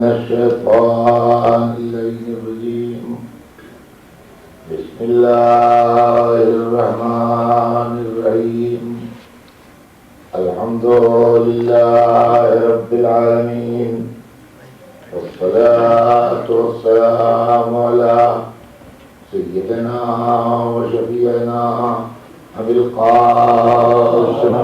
الشيطان الرجيم بسم الله الرحمن الرحيم الحمد لله رب العالمين والصلاة والسلام على سيدنا وشفيعنا أبي القاسم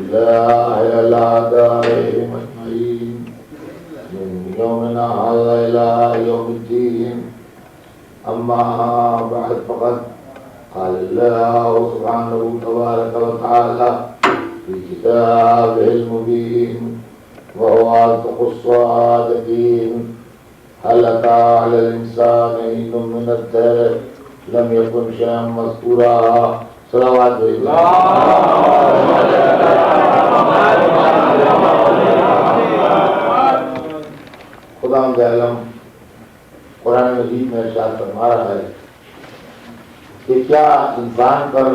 الله على أعدائهم أجمعين من يومنا هذا إلى يوم الدين. أما بعد فقد قال الله سبحانه تبارك وتعالى في كتابه المبين وهو أصدق الصادقين هل أتى على الإنسان حين من الدهر لم يكن شيئا مذكورا. صلوات خداوند عالم قرآن مجید میں ارشاد فرما رہا ہے کہ کیا انسان پر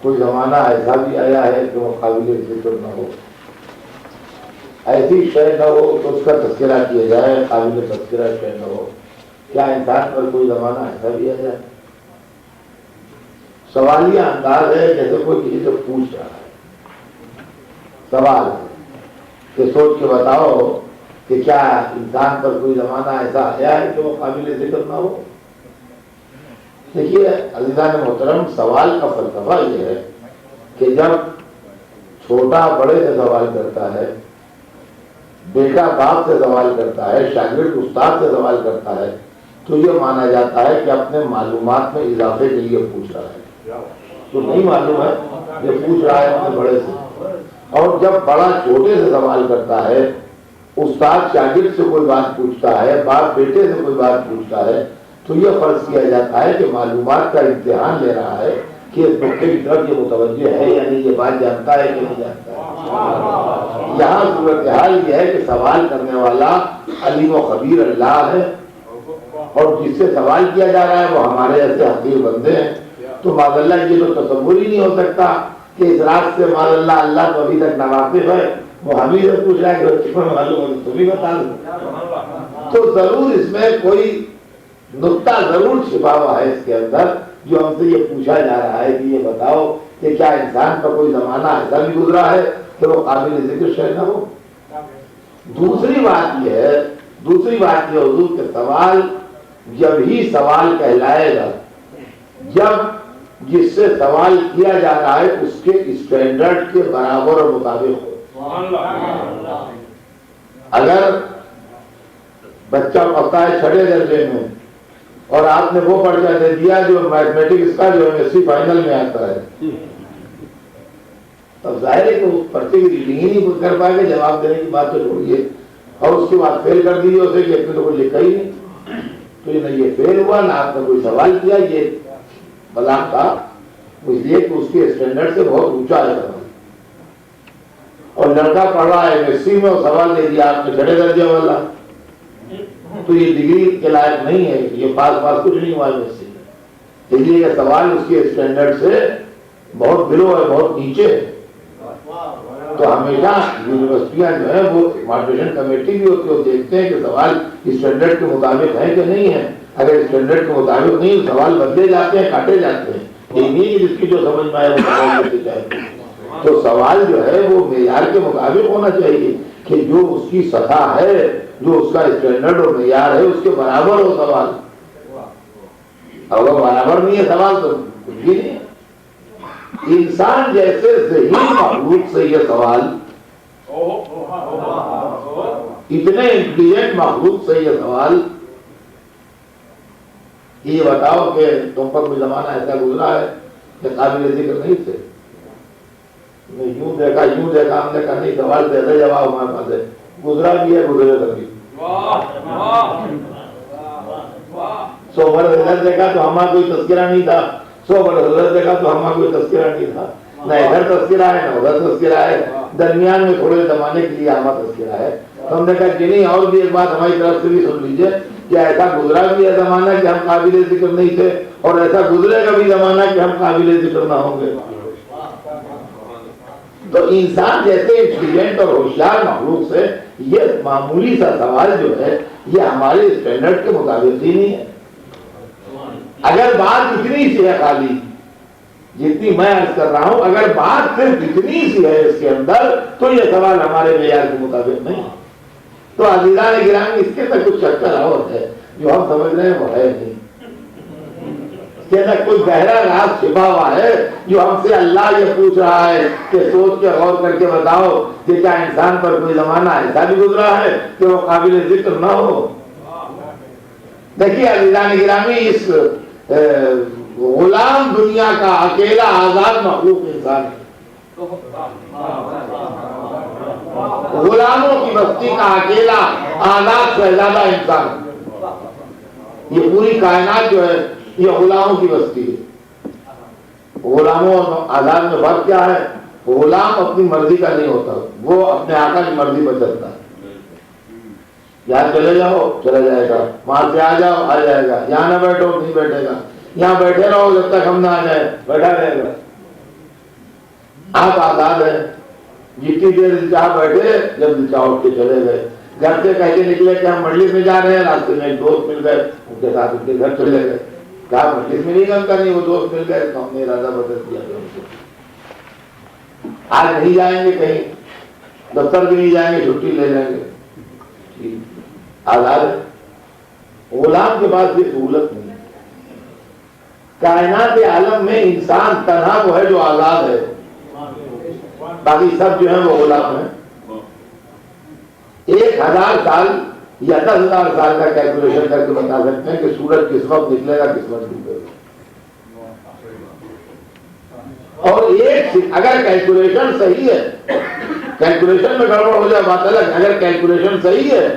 کوئی زمانہ ایسا بھی آیا ہے کہ وہ قابل ذکر نہ ہو، ایسی شے نہ ہو تو اس کا تذکرہ کیا جائے، قابل تذکرہ شے نہ ہو. کیا انسان پر کوئی زمانہ ایسا بھی آیا ہے؟ سوالیہ انداز ہے، جیسے کوئی کسی سے پوچھ رہا ہے. سوال ہے کہ سوچ کے بتاؤ کہ کیا انسان پر کوئی زمانہ ایسا آیا ہے کہ وہ قابل ذکر نہ ہو. دیکھیے عزیزان محترم، سوال کا فلسفہ یہ ہے کہ جب چھوٹا بڑے سے سوال کرتا ہے، بیٹا باپ سے سوال کرتا ہے، شاگرد استاد سے سوال کرتا ہے، تو یہ مانا جاتا ہے کہ اپنے معلومات میں اضافے کے لیے پوچھ رہا ہے. تو نہیں معلوم ہے یہ پوچھ رہا ہے اپنے بڑے سے. اور جب بڑا چھوٹے سے سوال کرتا ہے، استاد شاگرد سے کوئی بات پوچھتا ہے، باپ بیٹے سے کوئی بات پوچھتا ہے، تو یہ فرض کیا جاتا ہے کہ معلومات کا امتحان لے رہا ہے کہ اس بچے کی طرف یہ متوجہ ہے یا نہیں، یہ بات جانتا ہے کہ نہیں جانتا ہے. یہاں صورتحال یہ ہے کہ سوال کرنے والا علیم و خبیر اللہ ہے، اور جس سے سوال کیا جا رہا ہے وہ ہمارے ایسے حقیر بندے ہیں. تو معاذ اللہ یہ تو تصور ہی نہیں ہو سکتا کہ اس رات سے معاذ اللہ اللہ تو ابھی تک ناواقف ہے، وہ ہم ہی سے پوچھ رہا ہے کہ معلوم ہے تم ہی بتا دو. تو ضرور اس میں کوئی نقطہ ضرور چھپا ہوا ہے اس کے اندر، جو ہم سے یہ پوچھا جا رہا ہے کہ یہ بتاؤ کہ کیا انسان کا کوئی زمانہ ایسا بھی گزرا ہے کہ وہ قابل ذکر شے نہ ہو. دوسری بات یہ حضور کے سوال جب ہی سوال کہلائے گا جب جس سے سوال کیا جا رہا ہے اس کے اسٹینڈرڈ کے برابر اور مطابق ہو. اگر بچہ پڑھتا ہے 6 درجے میں اور آپ نے وہ پرچہ دے دیا جو میتھمیٹکس کا جو MSc فائنل میں آتا ہے، تب ظاہر ہے کہ اس پرچے کی ریڈنگ ہی نہیں کر پائے گا. جواب دینے کی بات تو چھوڑیے، اور اس کے بعد فیل کر دیجیے اسے کہ اپنے تو کچھ لکھا ہی نہیں. تو یہ نہ یہ فیل ہوا نہ آپ نے کوئی سوال کیا. یہ بلاغ تھا اس لیے کہ اس کے اسٹینڈرڈ سے بہت اونچا ہے سوال. اور لڑکا پڑھ رہا ہے MSc میں اور سوال دے دیا آپ نے 6 درجے والا، تو یہ ڈگری کے لائق نہیں ہے، یہ پاس کچھ نہیں ہوا MSc میں. اس لیے یہ سوال اس کے اسٹینڈرڈ سے بہت بلو ہے، بہت نیچے ہے. تو ہمیشہ یونیورسٹیاں جو ہیں وہ ماڈریشن کمیٹی بھی ہوتی ہے، وہ دیکھتے ہیں کہ سوال اسٹینڈرڈ کے مطابق ہے کہ نہیں ہے. اگر اسٹینڈرڈ کے مطابق نہیں، سوال بدلے جاتے ہیں، کاٹے جاتے ہیں. یہ نہیں کہ جس کی جو سمجھ میں آئے وہ سوال کرتے چاہے. تو سوال جو ہے وہ معیار کے مطابق ہونا چاہیے کہ جو اس کی سطح ہے، جو اس کا اسٹینڈرڈ اور معیار ہے، اس کے برابر ہو سوال. اگر برابر نہیں ہے سوال تو کچھ بھی نہیں ہے. انسان جیسے ذہین مخلوق سے یہ سوال، اتنے انٹیلیجنٹ مخلوق سے یہ سوال کہ یہ بتاؤ کہ تم پر کوئی زمانہ ایسا گزرا ہے کہ قابل ذکر نہیں تھے. یوں دیکھا ہم نے کہا نہیں، سوال سے جواب ہمارے پاس ہے، گزرا بھی ہے، گزرے کبھی. 100 برس ادھر دیکھا تو ہمارا کوئی تذکرہ نہیں تھا، 100 برس ادھر دیکھا تو ہمارا کوئی تذکرہ نہیں تھا. نہ ادھر تذکرہ ہے نہ ادھر تذکرہ ہے، درمیان میں تھوڑے زمانے کے لیے ہمارا تذکرہ ہے. تو ہم نے کہا کہ نہیں، اور بھی ایک بات ہماری طرف سے بھی سن لیجئے کہ ایسا گزرا بھی ہے زمانہ کہ ہم قابل ذکر نہیں تھے، اور ایسا گزرے گا بھی زمانہ کہ ہم قابل ذکر نہ ہوں گے. تو انسان جیسے انٹیلیجنٹ اور ہوشیار مخلوق سے یہ معمولی سا سوال جو ہے یہ ہمارے اسٹینڈرڈ کے مطابق ہی نہیں ہے. اگر بات اتنی سی ہے خالی جتنی میں عرض کر رہا ہوں، اگر بات صرف اتنی سی ہے اس کے اندر تو یہ سوال ہمارے معیار کے مطابق نہیں. تو عزیزان گرامی، اس کے اندر کچھ چکر اور ہے جو ہم سمجھ رہے ہیں وہ ہے نہیں. اس کے اندر کوئی گہرا راز چھپا ہوا ہے جو ہم سے اللہ یہ پوچھ رہا ہے کہ سوچ کے غور کر کے بتاؤ کہ کیا انسان پر کوئی زمانہ ایسا بھی گزرا ہے کہ وہ قابل ذکر نہ ہو. دیکھیے عزیزان گرامی، اس غلام دنیا کا اکیلا آزاد مخلوق انسان ہے. غلاموں کی بستی کا اکیلا آزاد شہزادہ انسان ہے. یہ پوری کائنات جو ہے یہ غلاموں کی بستی ہے. غلاموں اور آزاد میں فرق کیا ہے؟ غلام اپنی مرضی کا نہیں ہوتا، وہ اپنے آقا کی مرضی پر چلتا ہے. یہاں چلے جاؤ چلا جائے گا، وہاں سے آ جاؤ آ جائے گا، یہاں نہ بیٹھو نہیں بیٹھے گا، یہاں بیٹھے رہو جب تک ہم نہ آ جائے بیٹھا رہے گا. آپ آزاد ہیں، جتنی دیر چاہ بیٹھے، جب چاہ اٹھ کے چلے گئے. گھر سے کہہ کے نکلے کہ ہم مجلس میں جا رہے ہیں، راستے میں ایک دوست مل گئے، ان کے ساتھ ان کے گھر چلے گئے. کہا مجلس میں نہیں کرتا، نہیں وہ دوست مل گئے تو ہم نے ارادہ بدل دیا. آج نہیں جائیں گے کہیں، دفتر بھی نہیں جائیں گے، چھٹی لے لیں گے. آزاد ہے. غلام کے پاس یہ سہولت نہیں ہے. کائنات عالم میں انسان تنہا وہ ہے جو آزاد ہے، باقی سب جو ہیں وہ غلام ہیں. 1000 سال یا 10,000 سال کا کیلکولیشن کر کے بتا سکتے ہیں کہ سورج کس وقت نکلے گا کس وقت ڈوبے گا. اور اگر کیلکولیشن صحیح ہے، کیلکولیشن میں گڑبڑ ہو جائے بات الگ، اگر کیلکولیشن صحیح ہے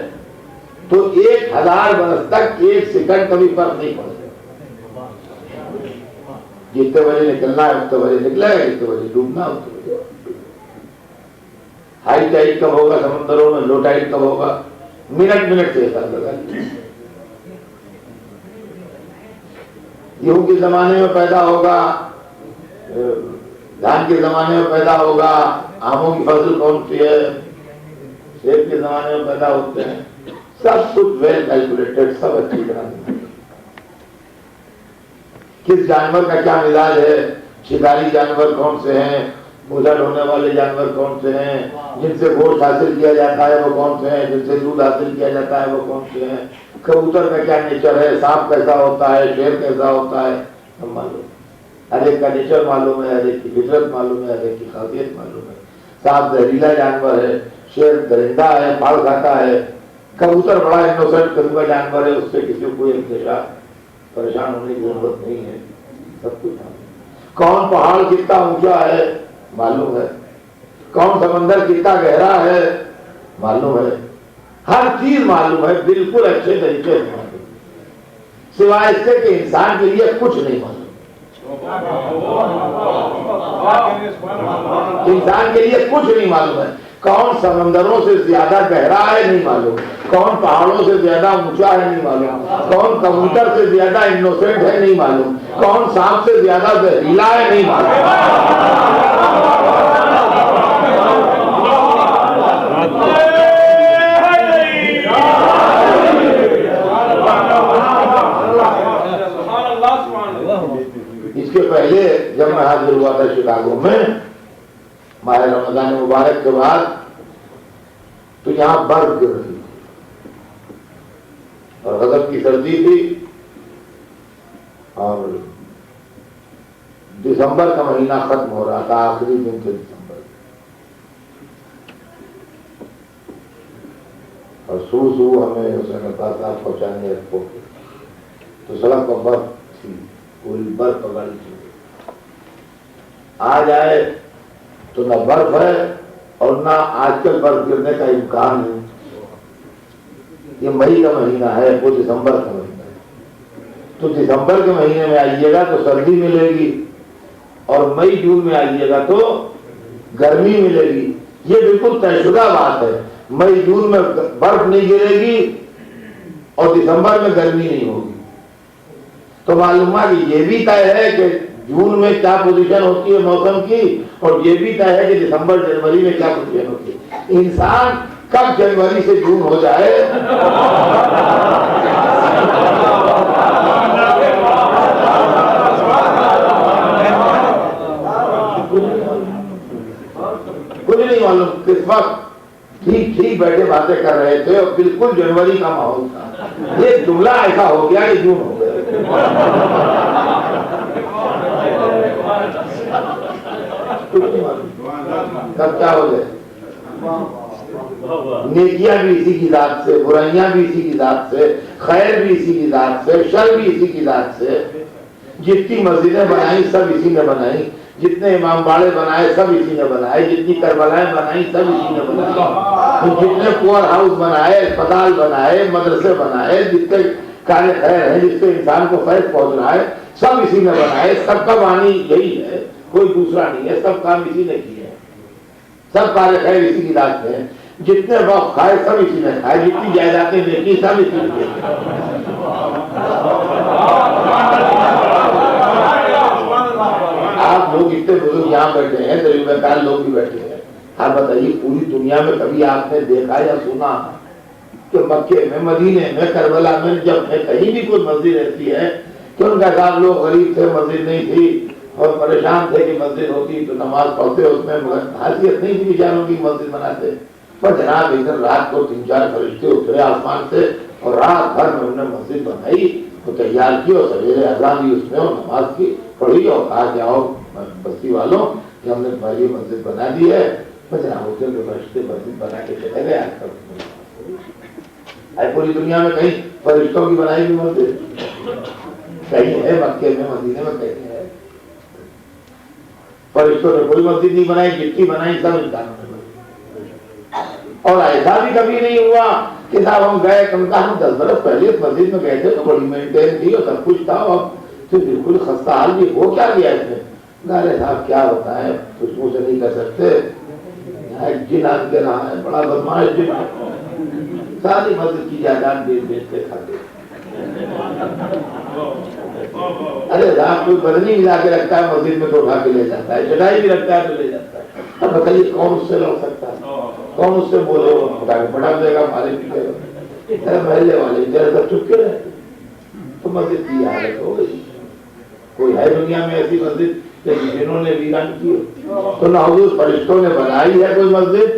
تو 1000 برس تک 1 سیکنڈ کبھی فرق نہیں پڑے گا. جتنے بجے نکلنا ہے اتنے بجے نکلے گا، جتنے بجے ڈوبنا ہے اتنے بجے. ہائی ٹائڈ کب ہوگا سمندروں میں، لو ٹائڈ کب ہوگا، منٹ سے حساب لگا. گیہوں کے زمانے میں پیدا ہوگا، دھان کے زمانے میں پیدا ہوگا، آموں کی فصل کون سی ہے، سیب کے زمانے میں پیدا ہوتے ہیں. سب کچھ ویل کیلکولیٹڈ، سب اچھی طرح سے. کس جانور کا کیا مزاج ہے، شکاری جانور کون سے ہیں، بوجھا ڈھونے والے جانور کون سے ہیں، جن سے گوشت حاصل کیا جاتا ہے وہ کون سے ہیں، جن سے دودھ حاصل کیا جاتا ہے وہ کون سے ہیں. کبوتر کا کیا نیچر ہے، سانپ کیسا ہوتا ہے، شیر کیسا ہوتا ہے، سب معلوم. ہر ایک کا نیچر معلوم ہے، ہر ایک کی فطرت معلوم ہے، ہر ایک کی خاصیت معلوم ہے. سانپ زہریلا جانور ہے، شیر درندہ ہے، پھل کھاتا ہے. کبوتر بڑا انوسنٹ قسم کا جانور ہے، اس سے کسی کو کوئی انتشار پریشان ہونے کی ضرورت نہیں ہے. سب کچھ کون پہاڑ کتنا اونچا ہے معلوم ہے، کون سمندر کتنا گہرا ہے معلوم ہے. ہر چیز معلوم ہے بالکل اچھے طریقے سے معلوم، سوائے اس سے کہ انسان کے لیے کچھ نہیں معلوم. انسان کے لیے کچھ نہیں معلوم ہے. کون سمندروں سے زیادہ گہرا ہے نہیں معلوم، کون پہاڑوں سے زیادہ اونچا ہے نہیں معلوم، کون کبوتر سے زیادہ انوسنٹ ہے نہیں معلوم، کون سانپ سے زیادہ زہریلا ہے نہیں معلوم. اس کے پہلے جب میں حاضر ہوا تھا شکاگو میں ماہ رمضان مبارک کے بعد، تو یہاں برف گر رہی تھی اور غضب کی سردی تھی، اور دسمبر کا مہینہ ختم ہو رہا تھا، آخری دن تھے دسمبر، اور سو ہمیں حسین پاس پہنچانے ایئرپورٹ. تو سڑک پر برف تھی، پوری برف پکڑی تھی. آ جائے تو نہ برف ہے اور نہ آج کل برف گرنے کا امکان ہے. یہ مئی کا مہینہ ہے، وہ دسمبر کا مہینہ ہے. تو دسمبر کے مہینے میں آئیے گا تو سردی ملے گی، اور مئی جون میں آئیے گا تو گرمی ملے گی. یہ بالکل طے شدہ بات ہے. مئی جون میں برف نہیں گرے گی اور دسمبر میں گرمی نہیں ہوگی. تو معلوم ہوا کہ یہ بھی طے ہے کہ جون میں کیا پوزیشن ہوتی ہے موسم کی، اور یہ بھی طے ہے کہ دسمبر جنوری میں کیا پوزیشن ہوتی ہے۔ انسان کب جنوری سے جون ہو جائے کچھ نہیں معلوم، کس وقت ٹھیک ٹھیک بیٹھے باتیں کر رہے تھے اور بالکل جنوری کا ماحول تھا، یہ جملہ ایسا ہو گیا کہ جون ہو گیا۔ کب کیا ہو جائے؟ نیکیاں بھی اسی کی ذات سے، برائیاں بھی اسی کی ذات سے، خیر بھی اسی کی ذات سے، شر بھی اسی کی ذات سے۔ جتنی مسجدیں بنائی سب اسی نے بنائی، جتنے امام باڑے بنائے سب اسی نے بنائے، جتنی کربلائیں بنائی سب اسی نے بنائی، جتنے پور ہاؤس بنائے، اسپتال بنائے، مدرسے بنائے، جتنے کارے خیر ہیں جس سے انسان کو فیض پہنچ رہا ہے سب اسی نے بنائے۔ سب کا بانی یہی ہے، کوئی دوسرا نہیں ہے، سب کام اسی نے کیے ہیں، سب کارے خیر اسی کی ذات میں ہیں، جتنے وقت کھائے سب اسی نے کھائے، جتنی جائیدادیں دیکھی سب اسی نے دیکھی۔ آپ لوگ اتنے بزرگ یہاں بیٹھے ہیں، تجربہ کار لوگ بھی بیٹھے ہیں، آپ بتائیے پوری دنیا میں کبھی آپ نے دیکھا یا سنا کہ مکے میں، مدینے میں، کربلا میں جب کہیں بھی کوئی مسجد رہتی ہے کہ ان کا صاحب لوگ غریب تھے، مسجد نہیں تھی اور پریشان تھے کہ مسجد ہوتی تو نماز پڑھتے، اس میں حیثیت نہیں تھی بیچاروں کی مسجد بناتے، پر جناب ادھر رات کو 3-4 فرشتے اترے آسمان سے اور رات بھر میں انہوں نے مسجد بنائی، وہ تیار کی اور سویرے اذان دی اس میں اور نماز کی پڑھی اور کہا کہ آؤ بستی والوں کہ ہم نے تمہاری مسجد بنا دی ہے، بس جناب اتر کے فرشتے مسجد بنا کے چلے گئے۔ پوری دنیا میں کہیں فرشتوں کی بنائی ہوئی مسجد کہیں ہے؟ مکے میں، مدینے میں کہیں ہے؟ فرشتوں نے کوئی مسجد نہیں بنائی، جتنی بنائی سب انسانوں نے بنائی۔ اور ایسا بھی کبھی نہیں ہوا کہ صاحب ہم گئے ہم 10 برس پہلے اس مسجد میں گئے تھے تو بڑی مینٹین تھی اور سب کچھ تھا، اور تو بالکل خستہ حال بھی ہو کیا گیا اس میں؟ ارے صاحب کیا ہوتا ہے، کچھ منہ سے نہیں کر سکتے، جن آن کے رہا ہے، بڑا بدماش جن ہے، ساری مسجد کی جائیداد بیچ کے کھاتے۔ ارے صاحب کوئی بدنی ملا کے رکھتا ہے مسجد میں تو اٹھا کے لے جاتا ہے، چٹائی بھی رکھتا ہے تو لے جاتا ہے۔ اب بتائیے کون اس سے لڑ سکتا ہے؟ کون اس سے بولے اٹھا کے پٹا دے گا، مارے پیٹے گا؟ ارے محلے والے ذرا سب چپ کے رہے تو مسجد کی حالت ہو گئی۔ کوئی ہے دنیا میں ایسی مسجد کہ جنہوں نے ویران کی ہو؟ تو نہ حضور فرشتوں نے بنائی ہے کوئی مسجد،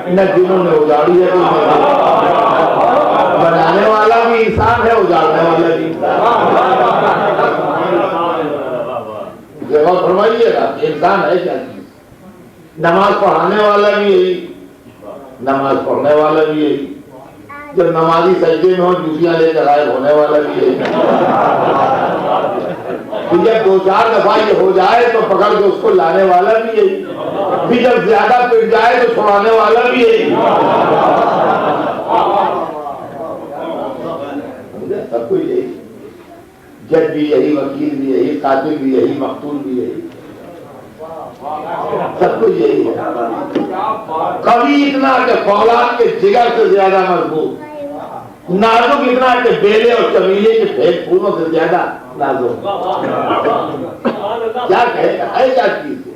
نہ جنہوں نے اجاڑی ہے کوئی مسجد۔ بنانے والا بھی انسان ہے، اجاڑنے والا بھی انسان۔ غور فرمائیے گا انسان ہے کیا چیز؟ نماز پڑھانے والا بھی یہی، نماز پڑھنے والا بھی یہی، جب نمازی سجدے میں ہو جوتیاں لے کر غائب ہونے والا بھی یہی، جب 2-4 دفعہ یہ ہو جائے تو پکڑ کے اس کو لانے والا بھی یہی، پھر جب زیادہ پٹ جائے تو چھوڑانے والا بھی یہی، سب کچھ یہی، جج بھی یہی، وکیل بھی یہی، قاتل بھی یہی، مقتول بھی یہی، سب کچھ یہی ہے۔ کبھی اتنا کہ فولاد کے جگر سے زیادہ مضبوط، نازک اتنا کہ بیلے اور چمیلے کے پھیل پھولوں سے زیادہ نازک۔ کیا کہے گا، ہے کیا چیز ہے؟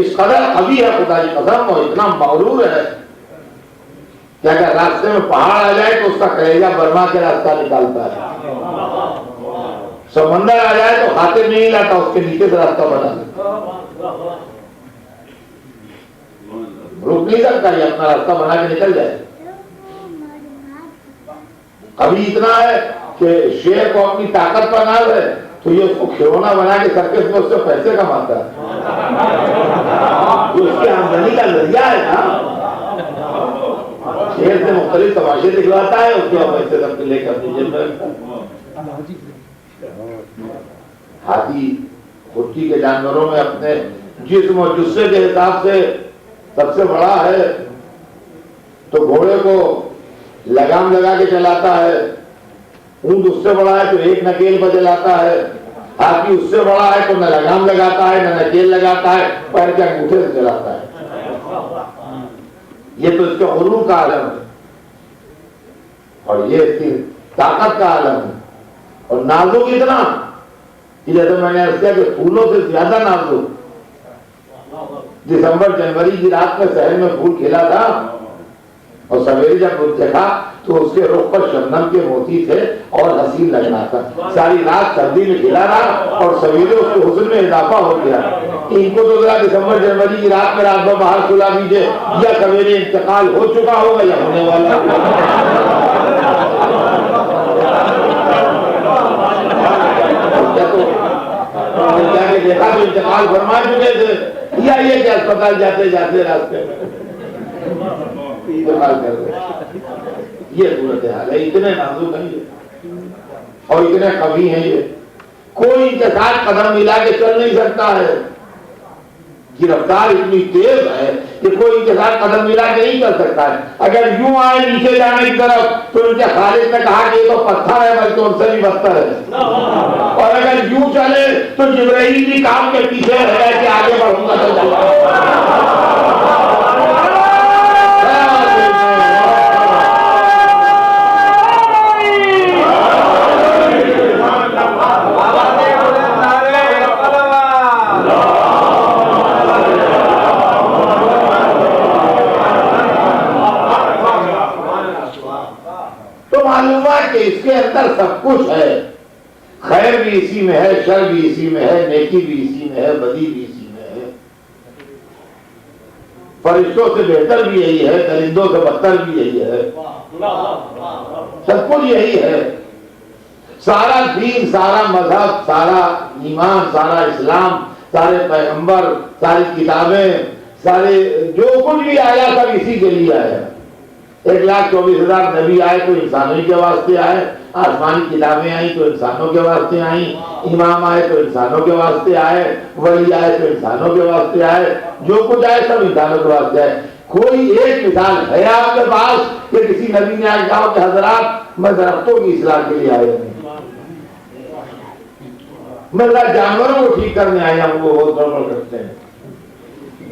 اس قدر قوی ہے خدا کی قسم، اور اتنا مغرور ہے کہ اگر راستے میں پہاڑ آ جائے تو اس کا کلیجہ برما کے راستہ نکالتا ہے، سمندر آ جائے تو خاطر نہیں لاتا، اس کے نیچے سے راستہ بنا دیتا، رک نہیں سکتا، یہ اپنا راستہ بنا کے نکل جائے۔ ابھی اتنا ہے کہ شیر کو اپنی طاقت پر ناز ہے تو یہ اس کو کھلونا بنا کے سرکس میں اس سے پیسے کماتا ہے، جو اس کی آمدنی کا ذریعہ ہے نا، شیر سے مختلف تماشے دکھلاتا ہے، اس کے پیسے سب لے کر اپنی جیب میں رکھتا ہے۔ ہاتھی خودی کے جانوروں میں اپنے جسم اور جثے کے حساب سے سب سے بڑا ہے، تو گھوڑے کو لگام لگا کے چلاتا ہے، اونٹ اس سے بڑا ہے تو ایک نکیل پر چلاتا ہے، ہاتھی اس سے بڑا ہے تو نہ لگام لگاتا ہے نہ نکیل لگاتا ہے، پیر کے انگوٹھے سے چلاتا ہے۔ یہ تو اس کے غرور کا عالم ہے اور یہ اس کی طاقت کا عالم ہے۔ اور نازک اتنا کہ جیسے میں نے عرض کیا کہ پھولوں سے زیادہ نازک. دسمبر جنوری کی رات میں شہر میں پھول کھلا تھا اور سویرے جب دیکھا تو اس کے رخ پر شبنم کے موتی تھے اور حسین لگ رہا تھا. ساری رات سردی میں کھلا رہا اور سویرے اس کے حسن میں اضافہ ہو گیا. ان کو تو ذرا دسمبر جنوری کی رات میں رات میں باہر سلا دیجیے، یا سویرے انتقال ہو چکا ہوگا یا ہونے والا دیکھا تو انتقال فرما چکے تھے، یا یہ کہ اسپتال جاتے جاتے راستے میں انتقال کر گئے. یہ صورتحال ہے. اتنے نازک ہیں یہ اور اتنے قوی ہیں یہ، کوئی ان کے ساتھ قدم ملا کے چل نہیں سکتا ہے. یہ رفتار اتنی تیز ہے کہ کوئی ان کے ساتھ قدم ملا کے نہیں کر سکتا ہے. اگر یوں آئے نیچے جانے کی طرف تو ان کے خالق نے کہا کہ یہ تو پتھر ہے بلکہ ان سے بھی بدتر ہے، اور اگر یوں چلے تو جبرائیل بھی کام کے پیچھے ہے کہ آگے بڑھوں گا تو کہ اس کے اندر سب کچھ ہے. خیر بھی اسی میں ہے، شر بھی اسی میں ہے، نیکی بھی اسی میں ہے، بدی بھی اسی میں ہے. فرشتوں سے بہتر بھی یہی ہے، درندوں سے بدتر بھی یہی ہے. سب کچھ یہی ہے. سارا دین، سارا مذہب، سارا ایمان، سارا اسلام، سارے پیغمبر، ساری کتابیں، سارے جو کچھ بھی آیا سب اسی کے لیے آیا. 1,24,000 نبی آئے تو انسانوں کے واسطے آئے، آسمانی کتابیں آئیں تو انسانوں کے واسطے آئیں، امام آئے تو انسانوں کے واسطے آئے، ولی آئے تو انسانوں کے واسطے آئے، جو کچھ آئے سب انسانوں کے واسطے آئے. کوئی ایک مثال ہے آپ کے پاس کہ کسی نبی نے آج کہا کہ حضرات میں درختوں کی اصلاح کے لیے آیا ہوں، میں جانوروں کو ٹھیک کرنے آیا ہوں، وہ بہت گڑبڑ کرتے ہیں.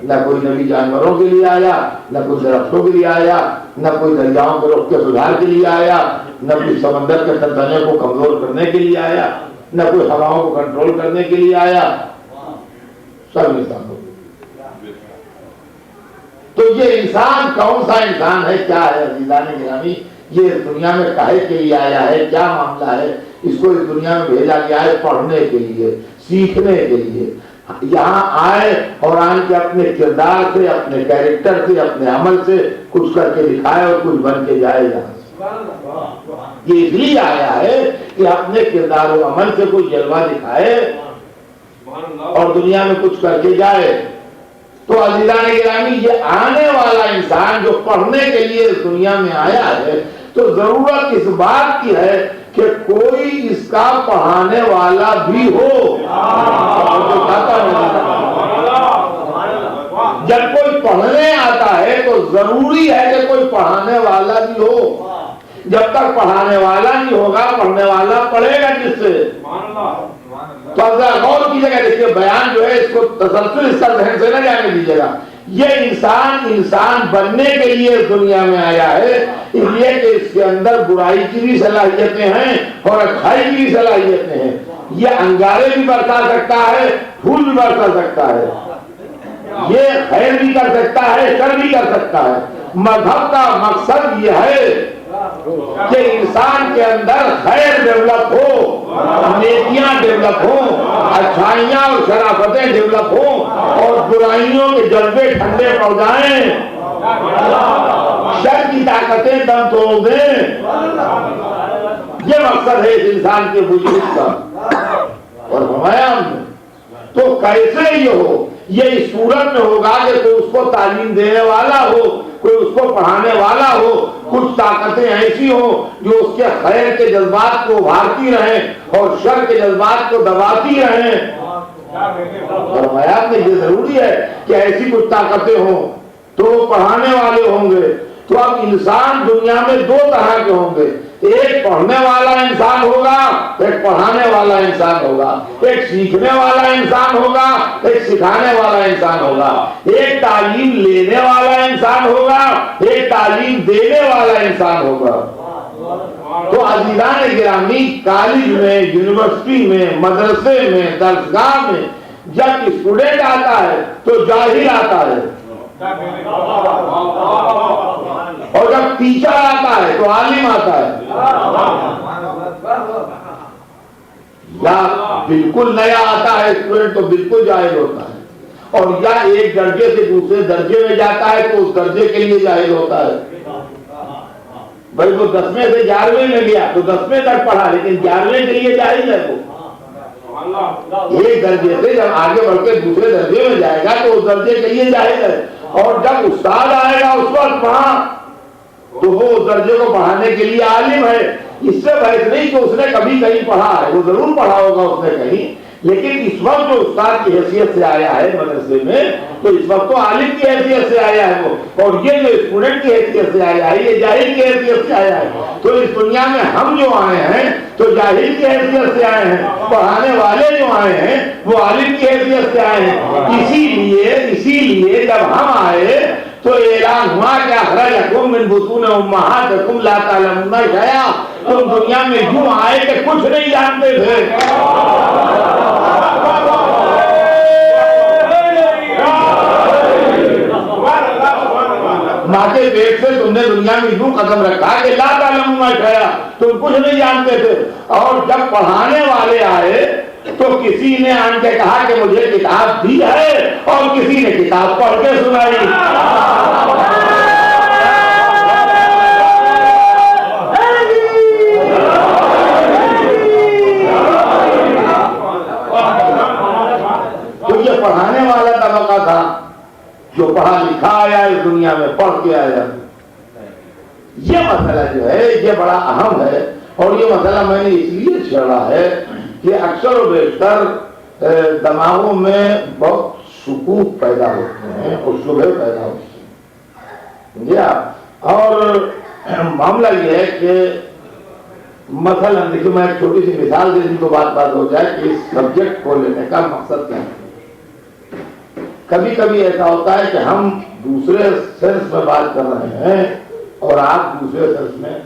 نہ کوئی نبی جانوروں کے لیے آیا، نہ کوئی درختوں کے لیے آیا، نہ کوئی دریاؤں کے رخ کے سدھار کے لیے آیا، نہ کوئی سمندر کے تنتنے کو کمزور کرنے کے لیے آیا، نہ کوئی ہواؤں کو کنٹرول کرنے کے لیے آیا. سب انسانوں. تو یہ انسان کون سا انسان ہے، کیا ہے عزیزان گرامی؟ یہ دنیا میں کاہے کے لیے آیا ہے، کیا معاملہ ہے؟ اس کو اس دنیا میں بھیجا گیا ہے پڑھنے کے لیے، سیکھنے کے لیے. یہاں آئے اور آن کے اپنے کردار سے، اپنے کیریکٹر سے، اپنے عمل سے کچھ کر کے دکھائے اور کچھ بن کے جائے یہاں سے. یہ اس لیے آیا ہے کہ اپنے کردار و عمل سے کوئی جلوہ دکھائے اور دنیا میں کچھ کر کے جائے. تو عزیزان گرامی یہ آنے والا انسان جو پڑھنے کے لیے اس دنیا میں آیا ہے تو ضرورت اس بات کی ہے کہ کوئی اس کا پڑھانے والا بھی ہو. جب کوئی پڑھنے آتا ہے تو ضروری ہے کہ کوئی پڑھانے والا بھی ہو. جب تک پڑھانے والا نہیں ہوگا پڑھنے والا پڑھے گا کس سے؟ تو غور کیجیے گا. دیکھیے بیان جو ہے اس کو تسلسل اس کا ذہن سے نہ جانے دیجیے گا. یہ انسان بننے کے لیے اس دنیا میں آیا ہے، اس لیے کہ اس کے اندر برائی کی بھی صلاحیتیں ہیں اور اچھائی کی بھی صلاحیتیں ہیں. یہ انگارے بھی برسا سکتا ہے، پھول بھی برسا سکتا ہے، یہ خیر بھی کر سکتا ہے، شر بھی کر سکتا ہے. مذہب کا مقصد یہ ہے کہ انسان کے اندر خیر ڈیولپ ہو، نیکیاں ڈیولپ ہوں، اچھائیاں اور شرافتیں ڈیولپ ہوں اور برائیوں کے جذبے ٹھنڈے پڑ جائیں، شر کی طاقتیں دم توڑ دیں. یہ مقصد ہے اس انسان کے وجود کا. اور ہمارا تو کیسے یہ ہو؟ یہ اس صورت میں ہوگا کہ کوئی اس کو تعلیم دینے والا ہو، کوئی اس کو پڑھانے والا ہو، کچھ طاقتیں ایسی ہوں جو اس کے خیر کے جذبات کو ابھارتی رہیں اور شر کے جذبات کو دباتی رہیں. اور حیات میں یہ ضروری ہے کہ ایسی کچھ طاقتیں ہوں تو وہ پڑھانے والے ہوں گے. تو اب انسان دنیا میں دو طرح کے ہوں گے، ایک پڑھنے والا انسان ہوگا، ایک پڑھانے والا انسان ہوگا، ایک سیکھنے والا انسان ہوگا، ایک سکھانے والا انسان ہوگا، ایک تعلیم لینے والا انسان ہوگا، ایک تعلیم دینے والا انسان ہوگا. تو عزیزان گرامی، کالج میں، یونیورسٹی میں، مدرسے میں، درسگاہ میں جب اسٹوڈنٹ آتا ہے تو جاہل آتا ہے، اور جب ٹیچر آتا ہے تو عالم آتا ہے، یا بالکل نیا آتا ہے اسٹوڈنٹ تو بالکل جاہل ہوتا ہے، اور یا ایک درجے سے دوسرے درجے میں جاتا ہے تو اس درجے کے لیے جاہل ہوتا ہے۔ بھائی وہ 10ویں سے 11ویں میں گیا تو 10ویں تک پڑھا، لیکن 11ویں کے لیے جاہل ہے وہ۔ ایک درجے سے جب آگے بڑھ کے دوسرے درجے میں جائے گا تو اس درجے کے لیے جاہل ہے، اور جب استاد آئے گا اس وقت وہاں تو وہ اس درجے کو پڑھانے کے لیے عالم ہے۔ اس سے بحث نہیں کہ اس نے کبھی کہیں پڑھا ہے، وہ ضرور پڑھا ہوگا اس نے کہیں، لیکن اس وقت جو استاد کی حیثیت سے آیا ہے مدرسے میں تو اس وقت تو عالم کی حیثیت سے آیا ہے وہ، اور یہ جو اسٹوڈنٹ کی حیثیت سے آیا ہے یہ جاہل کی حیثیت سے آیا ہے۔ تو اس دنیا میں ہم جو آئے ہیں تو جاہل کی حیثیت سے آئے ہیں، پڑھانے والے جو آئے ہیں وہ عالم کی حیثیت سے آئے ہیں۔ اسی لیے جب ہم آئے تو اعلان ہوا کہ اخرجکم من بطون امہاتکم لا تعلمون شیئا، تم دنیا میں یوں آئے کہ کچھ نہیں جانتے تھے۔ ماں کے پیٹ سے تم نے دنیا میں یوں قدم رکھا کہ لا تعلمون شیئا، تم کچھ نہیں جانتے تھے، اور جب پڑھانے والے آئے تو کسی نے آن کے کہا کہ مجھے کتاب دی ہے، اور کسی نے کتاب پڑھ کے سنائی۔ تو یہ پڑھانے والا طبقہ تھا جو پڑھا لکھا آیا اس دنیا میں، پڑھ کے آیا۔ یہ مسئلہ جو ہے یہ بڑا اہم ہے، اور یہ مسئلہ میں نے اس لیے چھیڑا ہے کہ اکثر و بیشتر دماغوں میں بہت شکوک پیدا ہوتے ہیں اور شبہ پیدا ہوتے ہیں۔ اور معاملہ یہ ہے کہ مثلا دیکھیے، میں ایک چھوٹی سی مثال دے دوں تو بات ہو جائے کہ اس سبجیکٹ کو لینے کا مقصد کیا ہے۔ کبھی کبھی ایسا ہوتا ہے کہ ہم دوسرے سینس میں بات کر رہے ہیں اور آپ دوسرے سینس میں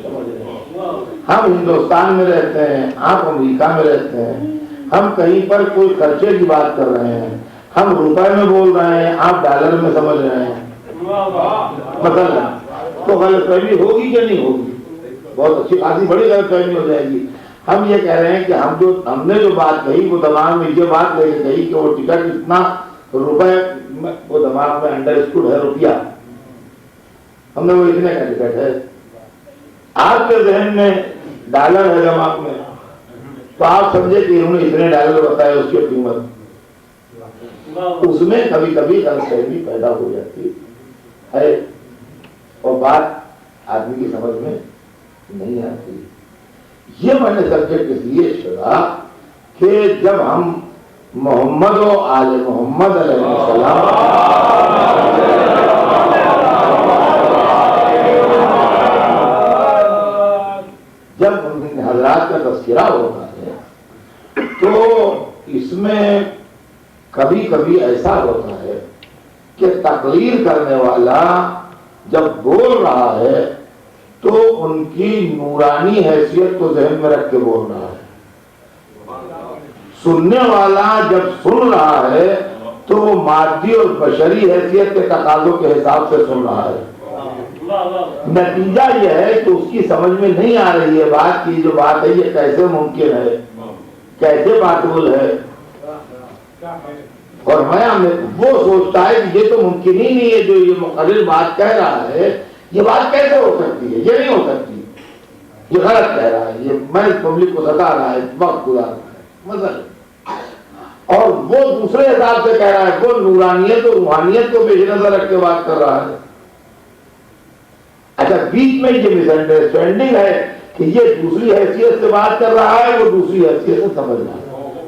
سمجھ رہے ہیں۔ ہم ہندوستان میں رہتے ہیں، آپ امریکہ میں رہتے ہیں، ہم کہیں پر کوئی خرچے کی بات کر رہے ہیں، ہم روپے میں بول رہے ہیں، آپ ڈالر میں سمجھ رہے ہیں، مثلا تو غلط فہمی ہوگی کہ نہیں ہوگی؟ بہت اچھی خاصی بڑی غلط فہمی ہو جائے گی۔ ہم یہ کہہ رہے ہیں کہ ہم نے جو بات کہی وہ دماغ میں یہ بات لے کے کہی کہ وہ ٹکٹ اتنا روپے، وہ دماغ میں انڈرسٹوڈ ہے روپیہ، ہم نے وہ اتنے کا ٹکٹ ہے۔ آپ کے ذہن میں ڈالر ہے دماغ میں، تو آپ سمجھے کہ انہوں نے اتنے ڈالر بتایا اس کی قیمت، اس میں کبھی کبھی غلط فہمی پیدا ہو جاتی ہے اور بات آدمی کی سمجھ میں نہیں آتی۔ یہ میں نے سبجیکٹ اس لیے چھوڑا کہ جب ہم محمد و آل محمد علیہ السلام جب ان حضرات کا تذکرہ ہوتا ہے تو اس میں کبھی کبھی ایسا ہوتا ہے کہ تقریر کرنے والا جب بول رہا ہے تو ان کی نورانی حیثیت کو ذہن میں رکھ کے بول رہا ہے، سننے والا جب سن رہا ہے تو وہ مادی اور بشری حیثیت کے تقاضوں کے حساب سے سن رہا ہے۔ نتیجہ یہ ہے کہ اس کی سمجھ میں نہیں آ رہی ہے بات کی جو بات ہے یہ کیسے ممکن ہے، کیسے معقول ہے، اور میں وہ سوچتا ہے کہ یہ تو ممکن ہی نہیں ہے جو یہ مقرر بات کہہ رہا ہے، یہ بات کیسے ہو سکتی ہے، یہ نہیں ہو سکتی، یہ غلط کہہ رہا ہے، یہ میں پبلک کو ستا رہا ہے، وقت گزار رہا ہے مثلا، اور وہ دوسرے حساب سے کہہ رہا ہے، وہ نورانیت اور روحانیت کو پیش نظر رکھ کے بات کر رہا ہے۔ اچھا، بیچ میں یہ مس انڈرسٹینڈنگ ہے کہ یہ دوسری حیثیت سے بات کر رہا ہے، وہ دوسری حیثیت سے سمجھ رہا ہے،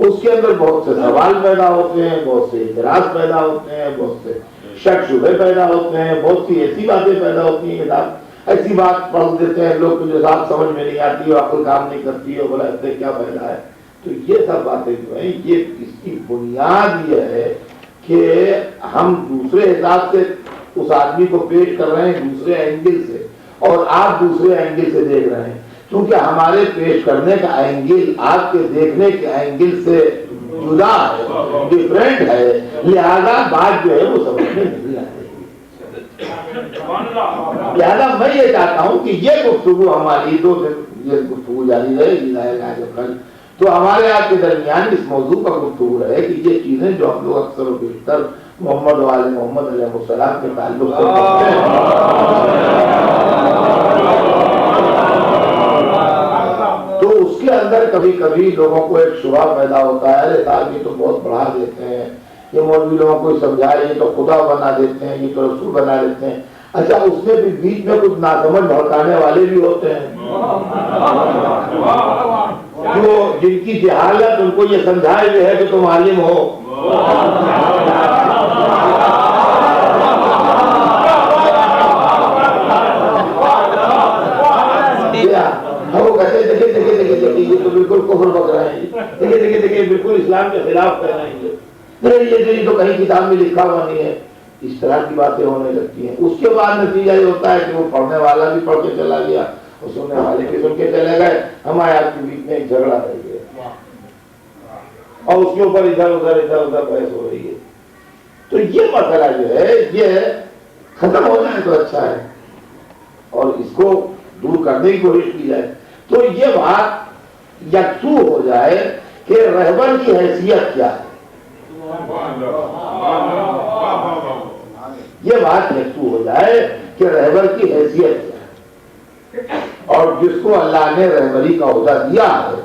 اس کے اندر بہت سے سوال پیدا ہوتے ہیں، بہت سے اعتراض پیدا ہوتے ہیں، بہت سے شک شبہ پیدا ہوتے ہیں، بہت سی ایسی باتیں پیدا ہوتی ہیں کہ صاحب ایسی بات پڑھ دیتے ہیں لوگ جو صاحب سمجھ میں نہیں آتی اور عقل کام نہیں کرتی اور بولا اس سے کیا فائدہ ہے۔ تو یہ سب باتیں جو ہیں یہ اس کی بنیاد یہ ہے کہ ہم دوسرے حساب سے اس آدمی کو پیش کر رہے ہیں، دوسرے اینگل سے، اور آپ دوسرے اینگل سے دیکھ رہے ہیں۔ کیونکہ ہمارے پیش کرنے کا اینگل آپ کے دیکھنے کے اینگل سے جدا ہے، ڈفرینٹ ہے، لہذا بات جو ہے وہ سمجھ میں نہیں آتی۔ لہذا میں یہ چاہتا ہوں کہ یہ گفتگو ہماری 2 دن یہ گفتگو جاری رہے گی کل، تو ہمارے آپ کے درمیان اس موضوع کا گفتگو رہے کہ یہ چیزیں جو ہم لوگ اکثر و بیشتر محمد والے محمد علیہ السلام کے تعلق سے کرتے ہیں، تو اس کے اندر کبھی کبھی لوگوں کو ایک شبہ پیدا ہوتا ہے، ارے صاحب یہ تو بہت بڑھا دیتے ہیں، یہ مولوی لوگوں کو سمجھائے، یہ تو خدا بنا دیتے ہیں، یہ تو رسول بنا دیتے ہیں۔ اچھا اس میں بھی بیچ میں کچھ ناسمجھ بھڑکانے والے بھی ہوتے ہیں جو جن کی جہالت ان کو یہ سمجھائے ہوئے ہے کہ تم عالم ہو۔ وہ کہتے ہیں دیکھیں یہ تو بالکل کفر بک رہے ہیں، دیکھیں بالکل اسلام کے خلاف کر رہے ہیں، یہ تو کہیں کتاب میں لکھا ہوا نہیں ہے۔ اس طرح کی باتیں ہونے لگتی ہیں۔ اس کے بعد نتیجہ یہ ہوتا ہے کہ وہ پڑھنے والا بھی پڑھ کے چلا گیا اور سننے والے بھی سن کے چلے گئے، ہمارے آپ کے بیچ میں ایک جھگڑا رہ گیا اور اس کے اوپر ادھر ادھر بحث ہو رہی ہے۔ تو یہ مسئلہ جو ہے یہ ختم ہو جائے تو اچھا ہے اور اس کو دور کرنے کی کوشش کی جائے، تو یہ بات یکسو ہو جائے کہ رہبر کی حیثیت کیا ہے، یہ بات یکسو ہو جائے کہ رہبر کی حیثیت کیا ہے اور جس کو اللہ نے رہبری کا عہدہ دیا ہے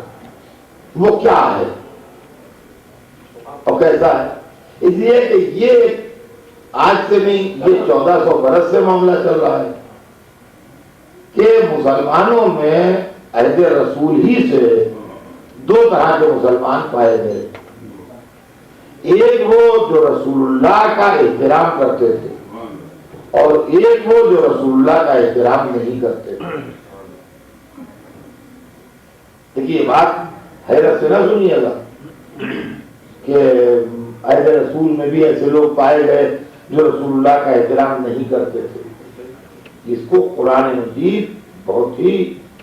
وہ کیا ہے اور کیسا ہے۔ اس لیے کہ یہ آج سے نہیں، یہ 1400 برس سے معاملہ چل رہا ہے کہ مسلمانوں میں عہد رسول ہی سے 2 طرح کے مسلمان پائے گئے، ایک وہ جو رسول اللہ کا احترام کرتے تھے اور ایک وہ جو رسول اللہ کا احترام نہیں کرتے تھے۔ دیکھیے بات حیرت سے نہ سنیے گا کہ عہد رسول میں بھی ایسے لوگ پائے گئے جو رسول اللہ کا احترام نہیں کرتے تھے، جس کو قرآن مجید بہت ہی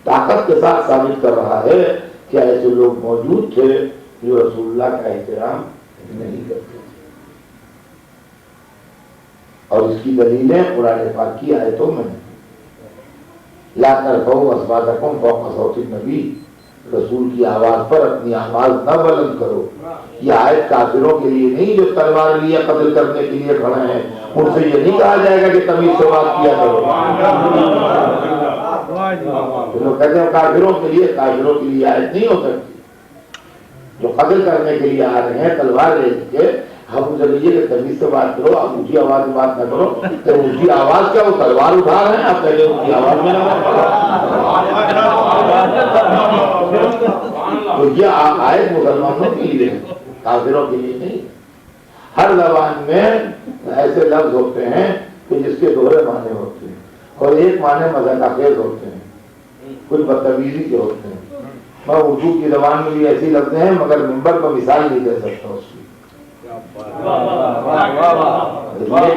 طاقت کے ساتھ ثابت کر رہا ہے کہ ایسے لوگ موجود تھے جو رسول اللہ کا احترام نہیں کرتے تھے، اور اس کی دلیلیں قرآن پاک کی آیتوں میں لا ترفعوا اصواتکم فوق صوت النبی، رسول کی آواز پر اپنی آواز نہ بلند کرو۔ یہ آیت کافروں کے لیے نہیں جو تلوار لیے قتل کرنے کے لیے کھڑے ہیں، ان سے یہ نہیں کہا جائے گا کہ تمیز سے بات کیا کرو۔ لوگ کہتے ہیں کافروں کے لیے آیت نہیں ہو سکتی، جو قتل کرنے کے لیے آ رہے ہیں تلوار لے کے، ہم ان سے کہیے کہ تمیز سے بات کرو، آپ اونچی آواز میں بات نہ کرو۔ تو اونچی آواز کیا، وہ تلوار اٹھا رہے ہیں، آپ کہتے ہیں اونچی آواز میں نہ بات کرو۔ تو یہ آیت مسلمانوں کے لیے کافروں کے لیے نہیں۔ ہر زبان میں ایسے لفظ ہوتے ہیں کہ جس کے 2 معنی ہوتے ہیں، اور ایک معنی مذاق خیز ہوتے ہیں، کچھ بدتمیزی کے ہوتے ہیں۔ میں اردو کی زبان میں بھی ایسی لفظ ہیں مگر ممبر کو مثال نہیں دے سکتا اس کی،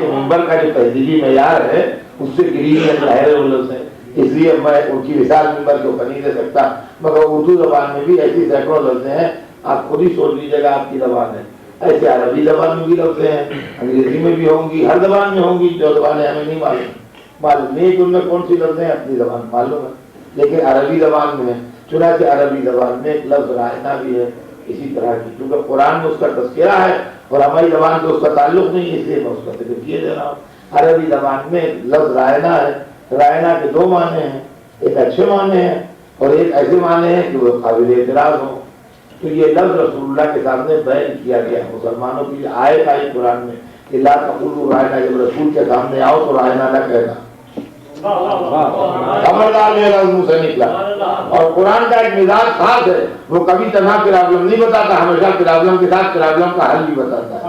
ممبر کا جو تہذیبی معیار ہے اس سے گری ہے ظاہر وہ لفظ ہے، اس لیے میں ان کی مثال ممبر کے اوپر نہیں دے سکتا، مگر اردو زبان میں بھی ایسی سینکڑوں لفظ ہیں، آپ خود ہی سوچ لیجیے گا آپ کی زبان ہے، ایسے عربی زبان میں بھی لفظ ہیں، انگریزی میں بھی ہوں گی، ہر زبان میں ہوں گی، جو زبانیں ہمیں نہیں معلوم نہیں کہ ان میں کون سی لفظ ہیں، اپنی زبان معلوم ہے، لیکن عربی زبان میں چنانچہ عربی زبان میں ایک لفظ رائنا بھی ہے اسی طرح کی، کیونکہ قرآن میں اس کا تذکرہ ہے اور ہماری زبان سے اس کا تعلق نہیں ہے، اس لیے میں اس کا ذکر کیے جا رہا ہوں۔ عربی زبان میں لفظ رائنا ہے، رائنا کے 2 معنی ہیں، ایک اچھے معنی ہیں اور ایک ایسے معنی ہیں کہ وہ قابل اعتراض ہوں۔ تو یہ لفظ رسول اللہ کے سامنے بیان کیا گیا مسلمانوں کے لیے، آیت آئی قرآن میں کہ لا تقولوا رائنا، جب رسول کے سامنے آؤ تو رائنا نہ کہنا، خبردار میرا منہ سے نکلا۔ اور قرآن کا ایک مزاج خاص ہے، وہ کبھی تنہا پرابلم نہیں بتاتا، ہمیشہ پرابلم کے ساتھ پرابلم کا حل بھی بتاتا ہے۔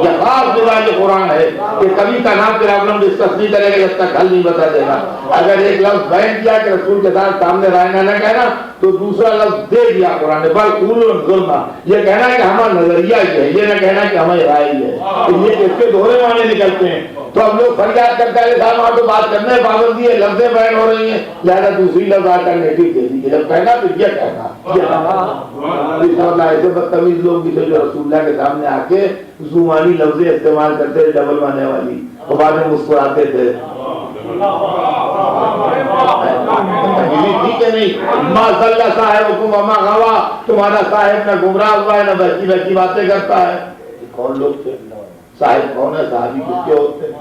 یہ خاص مزاج قرآن ہے کہ کبھی تنہا پرابلم ڈسکس نہیں کرے گا جب تک حل نہیں بتا دے گا۔ اگر ایک لفظ بیان کیا کہ رسول کے ساتھ سامنے رائنا نہ کہنا، تو دوسرا لفظ دے دیا قرآن نے، بل قولوا ظلما، یہ کہنا ہے کہ ہمارا نظریہ یہ ہے، یہ نہ کہنا کہ ہماری رائے ہے۔ یہ اس کے 2 معنی نکلتے ہیں، تو اب لوگ فریاد کرتا ہے صاحب وہاں تو بات کرنے پابندی ہے، لفظیں بیان ہو رہی ہیں، لہٰذا دوسری لفظ آلٹرنیٹو دے دیجیے، جب کہنا تو یہ کہنا۔ ایسے بدتمیز لوگ بھی تھے جو رسول اللہ کے سامنے آ کے زبانی لفظیں استعمال کرتے تھے، ڈبل معنی والی، اور بعد میں مسکراتے تھے۔ ٹھیک ہے نہیں، ما ضل صاحبکم وما غوا، تمہارا صاحب نہ گمراہ ہوا ہے نہ بہتی بہتی باتیں کرتا ہے۔ کون لوگ تھے؟ صاحب کون ہے؟ صحابی کس کے ہوتے ہیں؟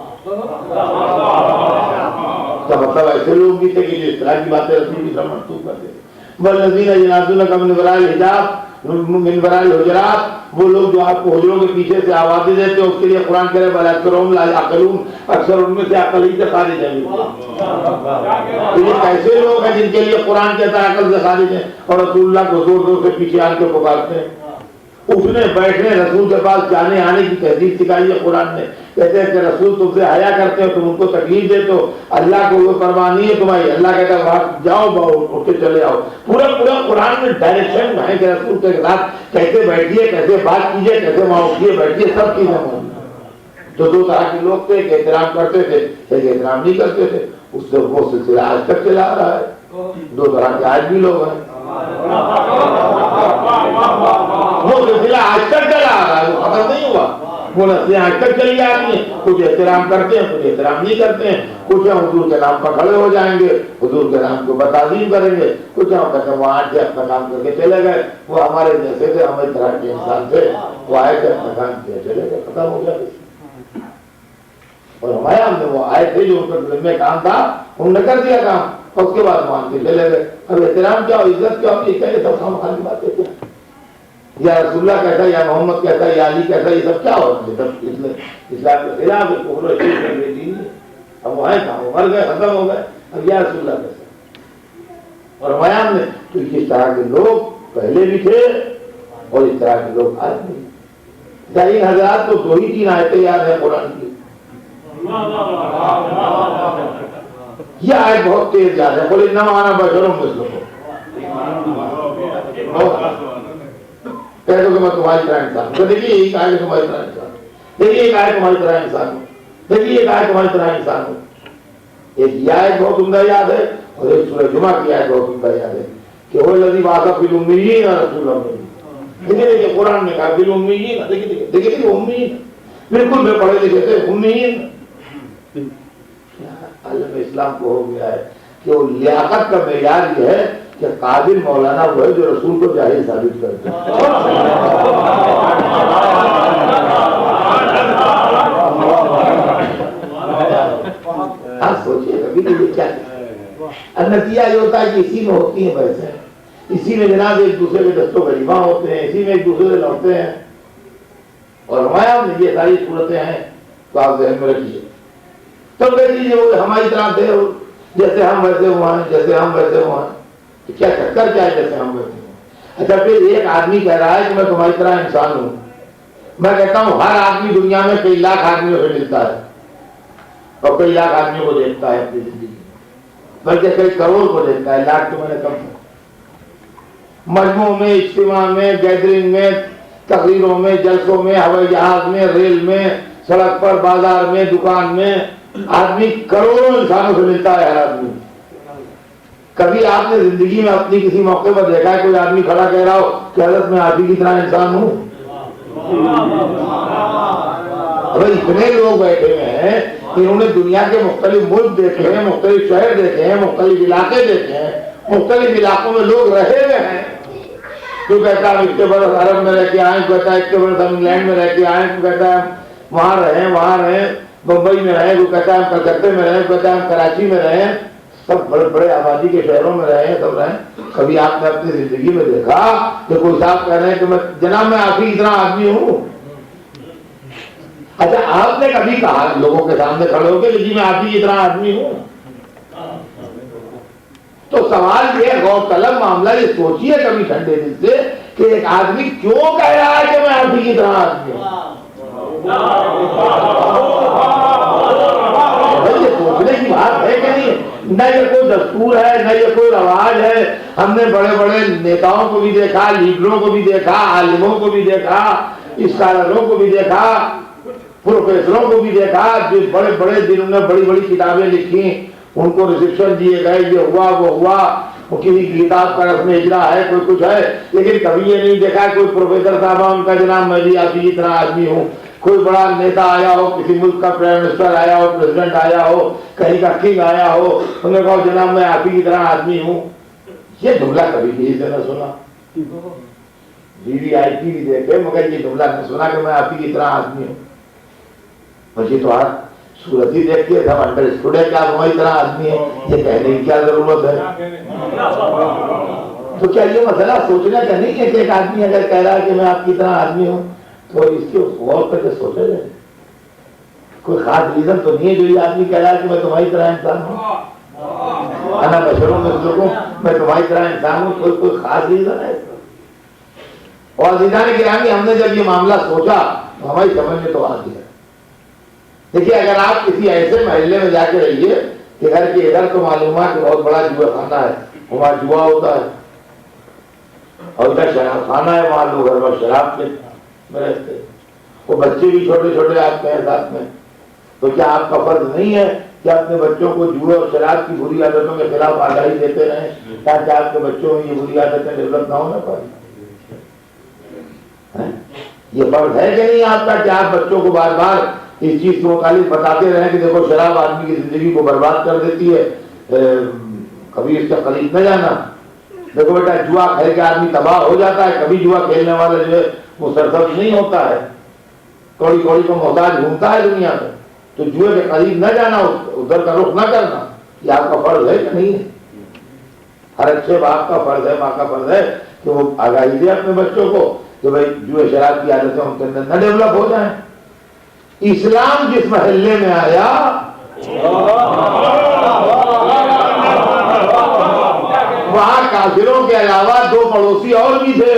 تو مطلب ایسے لوگ بھی تھے کہ جو اس طرح کی باتیں رسول کی طرف منسوخ کرتے تھے۔ والذین ینادونک من وراء الحجاب، من وراء الحجرات، وہ لوگ جو آپ کو حجروں کے پیچھے سے آوازیں دیتے ہیں، اس کے لیے قرآن کہہ رہے بل اکثرهم لا یعقلون، اکثر ان میں سے عقل ہی سے خارج ہیں۔ تو یہ کیسے لوگ ہیں جن کے لیے قرآن کہتا ہے عقل سے خارج ہیں، اور رسول اللہ کو زور زور سے پیچھے آن کے پکارتے ہیں؟ اٹھنے بیٹھنے رسول کے پاس جانے آنے کی تہذیب سکھائی ہے قرآن نے۔ کہتے ہیں کہ رسول تم سے حیا کرتے ہو، تم ان کو تکلیف دیتے ہو، اللہ کو وہ پرواہ نہیں ہے تمہاری، اللہ کہتا ہے وہاں جاؤ اٹھ کے چلے آؤ۔ پورا قرآن میں ڈائریکشن ہے کہ رسول کے ساتھ کیسے بیٹھیے، کیسے بات کیجیے، کیسے وہاں اٹھیے بیٹھیے، سب چیزیں موجود۔ تو دو طرح کے لوگ تھے، ایک احترام کرتے تھے، ایک احترام نہیں کرتے تھے، اس سے وہ سلسلہ آج تک چلا آ رہا ہے۔ دو طرح کے آج بھی لوگ ہیں، وہ سلسلہ آج تک چلا آ رہا ہے، وہ ختم نہیں ہوا، وہ نسلیں آج تک چلی آ رہی ہیں۔ کچھ احترام کرتے ہیں، کچھ احترام نہیں کرتے ہیں، کچھ حضور کے نام پر کھڑے ہو جائیں گے، حضور کے نام کو بتعظیم کریں گے، کچھ کہتے ہیں وہ آج سے اپنا کام کر کے چلے گئے، وہ ہمارے جیسے تھے، ہماری طرح کے انسان تھے، وہ آئے تھے اپنا کام کیا چلے گئے، ختم ہو گیا۔ اور ہمارے ہم نے وہ آئے تھے جو ان کا دل میں کام تھا، انہوں نے کر دیا کام، اور اس کے بعد مان کے چلے گئے۔ اب احترام کیا ہو، عزت کیا ہو، یہ کہہ سب ہم خالی باتیں کیا، یا رسول اللہ کہتا ہے، یا محمد کہتا ہے، یا علی کہتا ہے، یہ سب کیا ہو رہا ہے؟ سب اسلام کے خلاف ہے، کفر و شرک ہے، بے دینی ہے۔ اب وہ ہیں کہاں، وہ مر گئے، ختم ہو گئے، اب یا رسول اللہ کہتا ہے۔ اور ہمارے نے تو اس طرح کے لوگ پہلے بھی تھے اور اس طرح کے لوگ آج بھی۔ ان حضرات کو دو ہی تین آیتیں یاد ہیں قرآن کی، یہ آیت بہت تیز یاد ہے، قل انما انا بشر مثلکم، کہہ دو کہ میں تمہاری طرح انسان ہوں۔ تو دیکھیے ایک آیت تمہاری طرح انسان ہوں، دیکھیے ایک آیت تمہاری طرح انسان ہوں، دیکھیے ایک آیت تمہاری طرح انسان ہوں۔ ایک یہ آیت بہت عمدہ یاد ہے، اور ایک سورہ جمعہ کی آیت بہت عمدہ یاد ہے کہ هو الذی بعث فی الامیین رسولا منہم۔ دیکھیے قرآن نے کہا بالامیین، دیکھیے امیین، بالکل بے پڑھے لکھے تھے، امیین۔ عالم اسلام کو ہو گیا ہے کہ وہ لیاقت کا معیار یہ ہے کہ قابل مولانا وہ ہے جو رسول کو جاہل ثابت کرتے ہیں۔ آپ سوچیے کبھی کہ یہ کیا ہے، نتیجہ یہ ہوتا ہے کہ اسی میں ہوتی ہیں بحثیں، اسی میں جناب ایک دوسرے کے دست و گریباں ہوتے ہیں، اسی میں ایک دوسرے سے لڑتے ہیں، اور ہمارے میں یہ ساری صورتیں ہیں تو آپ ذہن میں رکھیے۔ تو کہہ دیجیے وہ ہماری طرح تھے، جیسے ہم ویسے ہوا ہیں، جیسے ہم ویسے ہوا ہیں، کیا چکر کیا ہے جیسے ہم ویسے ہوا۔ اچھا پھر ایک آدمی کہہ رہا ہے کہ میں تمہاری طرح انسان ہوں، میں کہتا ہوں ہر آدمی دنیا میں کئی لاکھ آدمیوں سے ملتا ہے اور کئی لاکھ آدمیوں کو دیکھتا ہے اپنی زندگی میں، بلکہ کئی کروڑ کو دیکھتا ہے، لاکھ تو میں نے کم کیا۔ مجموعوں میں، اجتماع میں، گیدرنگ میں، تقریروں میں، جلسوں میں، ہوائی جہاز میں، ریل میں، سڑک پر، بازار میں، دکان میں، آدمی کروڑوں انسانوں سے ملتا ہے ہر آدمی۔ کبھی آپ نے زندگی میں اپنی کسی موقع پر دیکھا ہے کوئی آدمی کھڑا کہہ رہا ہو کہ حضرت میں آپ ہی کی طرح انسان ہوں؟ ابھی اتنے لوگ بیٹھے ہوئے ہیں کہ انہوں نے دنیا کے مختلف ملک دیکھے ہیں، مختلف شہر دیکھے ہیں، مختلف علاقے دیکھے ہیں، مختلف علاقوں میں لوگ رہے ہوئے ہیں۔ تو کہتا ہے اتنے برس عرب میں رہ کے آئے، کہتا ہے اتنے برس ہم انگلینڈ میں رہ کے آئے، تو کہتا ہے وہاں رہیں، بمبئی میں رہے، وہ کہتا ہے ہم کلکتے میں رہے، کہتا ہے ہم کراچی میں رہے، سب بڑے بڑے آبادی کے شہروں میں رہے، سب رہے۔ کبھی آپ نے اپنی زندگی میں دیکھا کہ کوئی صاحب کہہ رہے ہیں کہ میں جناب میں آپ ہی اتنا آدمی ہوں؟ اچھا آپ نے کبھی کہا لوگوں کے سامنے کھڑے ہو کے کہ جی میں آپ ہی اتنا آدمی ہوں؟ تو سوال یہ غور طلب معاملہ یہ سوچیے کبھی ٹھنڈے دل سے کہ ایک آدمی کیوں کہہ رہا ہے کہ میں آپ ہی اتنا آدمی ہوں؟ یہ سوچنے کی بات ہے کہ نہیں؟ نہ یہ کوئی دستور ہے، نہ یہ کوئی رواج ہے۔ ہم نے بڑے بڑے نیتاؤں کو بھی دیکھا، لیڈروں کو بھی دیکھا، عالموں کو بھی دیکھا، اسکالروں کو بھی دیکھا، پروفیسروں کو بھی دیکھا جو بڑے بڑے جنہوں نے بڑی بڑی کتابیں لکھی، ان کو ریسیپشن دیے گئے، یہ ہوا وہ ہوا، وہ کسی کی کتاب کا رسم اجرا ہے، کوئی کچھ ہے، لیکن کبھی یہ نہیں دیکھا کوئی پروفیسر صاحب ان کا جناب میں بھی آپ ہی اتنا آدمی ہوں، کوئی بڑا نیتا آیا ہو، کسی ملک کا پرائم منسٹر آیا ہو، پریزیڈنٹ آیا ہو، کہیں کا کنگ آیا ہو، انہوں نے کہا جناب میں آپ ہی اتنا آدمی ہوں. یہ جملہ کبھی کسی سے نہ سنا. VVIP بھی دیکھے مگر یہ جملہ نہ سنا کہ میں آپ ہی اتنا آدمی ہوں. مجھے تو آج صورت ہی دیکھ کے سب انڈرسٹوڈ ہے کہ آپ ہماری طرح آدمی ہیں، یہ کہنے کی کیا ضرورت ہے؟ تو کیا یہ مسئلہ سوچنے کا نہیں ہے کہ ایک آدمی اگر کہہ رہا ہے کہ میں آپ کی طرح آدمی ہوں تو اس کے غور کر کے سوچے جائے. کوئی خاص ریزن تو نہیں ہے جو یہ آدمی کہہ رہا ہے کہ میں تمہاری طرح انسان ہوں، انا بشروں میں لوگوں میں تمہاری طرح انسان ہوں، کوئی خاص ریزن ہے اس کا؟ اور عزیزان گرامی ہم نے جب یہ معاملہ سوچا تو ہماری سمجھ میں تو آ گیا. دیکھیے اگر آپ کسی ایسے محلے میں جا کے رہیے کہ گھر کے ادھر تو معلومات کہ بہت بڑا جوا خانہ ہے، وہاں جوا ہوتا ہے، اور ادھر شراب خانہ ہے، وہاں لوگ گھر پر شراب کے میں رہتے ہیں، وہ بچے بھی چھوٹے چھوٹے آپ کے ہیں ساتھ میں، تو کیا آپ کا فرض نہیں ہے کہ اپنے بچوں کو جوئے اور شراب کی بری عادتوں کے خلاف آگاہی دیتے رہیں تاکہ آپ کے بچوں میں یہ بری عادتیں ڈیولپ نہ ہونا پائیں؟ یہ فرض ہے کہ نہیں آپ کا کہ آپ بچوں کو بار بار اس چیز کے متعلق بتاتے رہیں کہ دیکھو شراب آدمی کی زندگی کو برباد کر دیتی ہے، کبھی اس کے قریب نہ جانا، دیکھو بیٹا جوا کھیل کے آدمی تباہ ہو جاتا ہے، کبھی جوا کھیلنے والا جو ہے وہ سرسبز نہیں ہوتا ہے، کوڑی کوڑی کو محتاج گھومتا ہے دنیا میں. تو جوئے کے قریب نہ جانا، ادھر کا رخ نہ کرنا، یہ آپ کا فرض ہے کہ نہیں ہے؟ ہر اچھے باپ کا فرض ہے، ماں کا فرض ہے کہ وہ آگاہی دے اپنے بچوں کو کہ بھائی جوئے شراب کی عادتیں ان کے اندر نہ ڈیولپ ہو جائیں. اسلام جس محلے میں آیا وہاں کافروں کے علاوہ دو پڑوسی اور بھی تھے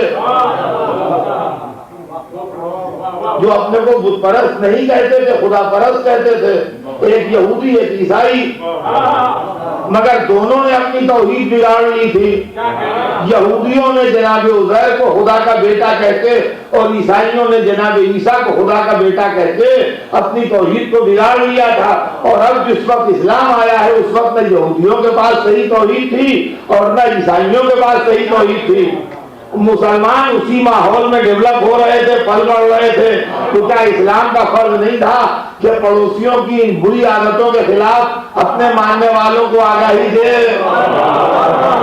جو اپنے کو بت پرست نہیں کہتے تھے، خدا پرست کہتے تھے، ایک یہودی ایک عیسائی، مگر دونوں نے اپنی توحید بگاڑ لی تھی. یہودیوں نے جناب عزیر کو خدا کا بیٹا کہہ کے اور عیسائیوں نے جناب عیسیٰ کو خدا کا بیٹا کہہ کے اپنی توحید کو بگاڑ لیا تھا. اور اب جس وقت اسلام آیا ہے اس وقت نہ یہودیوں کے پاس صحیح توحید تھی اور نہ عیسائیوں کے پاس صحیح توحید تھی. مسلمان اسی ماحول میں ڈیولپ ہو رہے تھے، پل بڑھ رہے تھے. تو کیا اسلام کا فرض نہیں تھا کہ پڑوسیوں کی ان بری عادتوں کے خلاف اپنے ماننے والوں کو آگاہی دے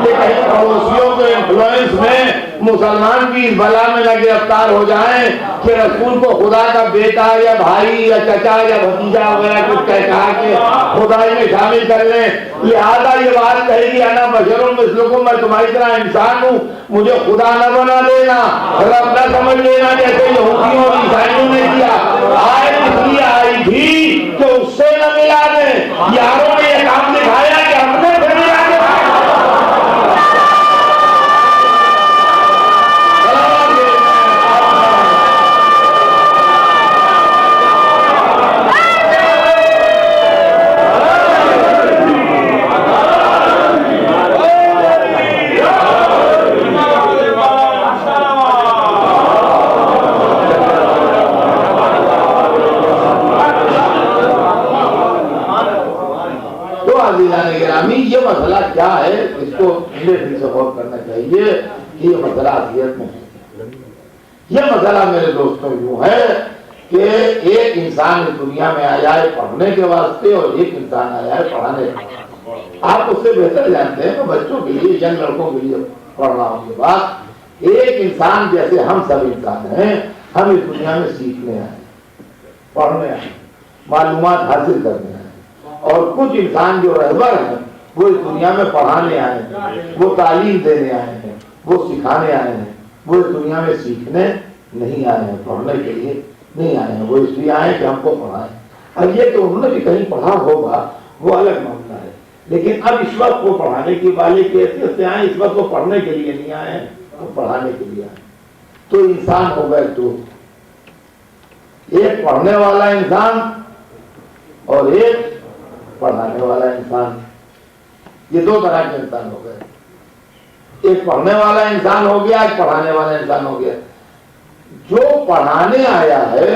کہ کہیں پڑوسیوں کے انفلوئنس میں مسلمان بھی اس بلا میں نہ گرفتار ہو جائیں کہ رسول کو خدا کا بیٹا یا بھائی یا چچا یا بھتیجا وغیرہ کچھ کہا کہ خدائی میں شامل کر لیں. لہذا یہ بات کہے گی انا بشر مثلکم، میں تمہاری طرح انسان ہوں، مجھے خدا نہ بنا دینا، رب نہ سمجھ لینا جیسے یہودیوں اور عیسائیوں نے کیا. آئے اس لیے آئی تھی کہ اس سے نہ ملا دیں. یاروں نے یہ کام دکھایا کہ اپنے سے ملا دیں. یہ مسئلہ کیا ہے، اس کو سے غور کرنا چاہیے کہ یہ مسئلہ حقیقت میں ہے. یہ مسئلہ میرے دوستوں یوں ہے کہ ایک انسان اس دنیا میں آیا ہے پڑھنے کے واسطے اور ایک انسان آیا ہے پڑھانے کے واسطے. آپ اس سے بہتر جانتے ہیں کہ بچوں کے لیے، ینگ لڑکوں کے لیے پڑھ رہا ہوں. یہ بات ایک انسان جیسے ہم سب انسان ہیں، ہم اس دنیا میں سیکھنے آئے، پڑھنے آئے، معلومات حاصل کرنے آئے. اور کچھ انسان جو رہبر ہیں وہ اس دنیا میں پڑھانے آئے ہیں، وہ تعلیم دینے آئے ہیں، وہ سکھانے آئے ہیں. وہ اس دنیا میں سیکھنے نہیں آئے ہیں، پڑھنے کے لیے نہیں آئے ہیں. وہ اس لیے آئے کہ ہم کو پڑھائیں. اب یہ کہ انہوں نے بھی کہیں پڑھا ہوگا وہ الگ معاملہ ہے، لیکن اب اس وقت وہ پڑھانے کی والی کی حیثیت سے آئے. اس وقت وہ پڑھنے کے لیے نہیں آئے ہیں، وہ پڑھانے کے لیے آئے. تو انسان ہو گئے دو، ایک پڑھنے والا انسان اور ایک پڑھانے والا انسان. یہ دو طرح کے انسان ہو گئے، ایک پڑھنے والا انسان ہو گیا، ایک پڑھانے والا انسان ہو گیا. جو پڑھانے آیا ہے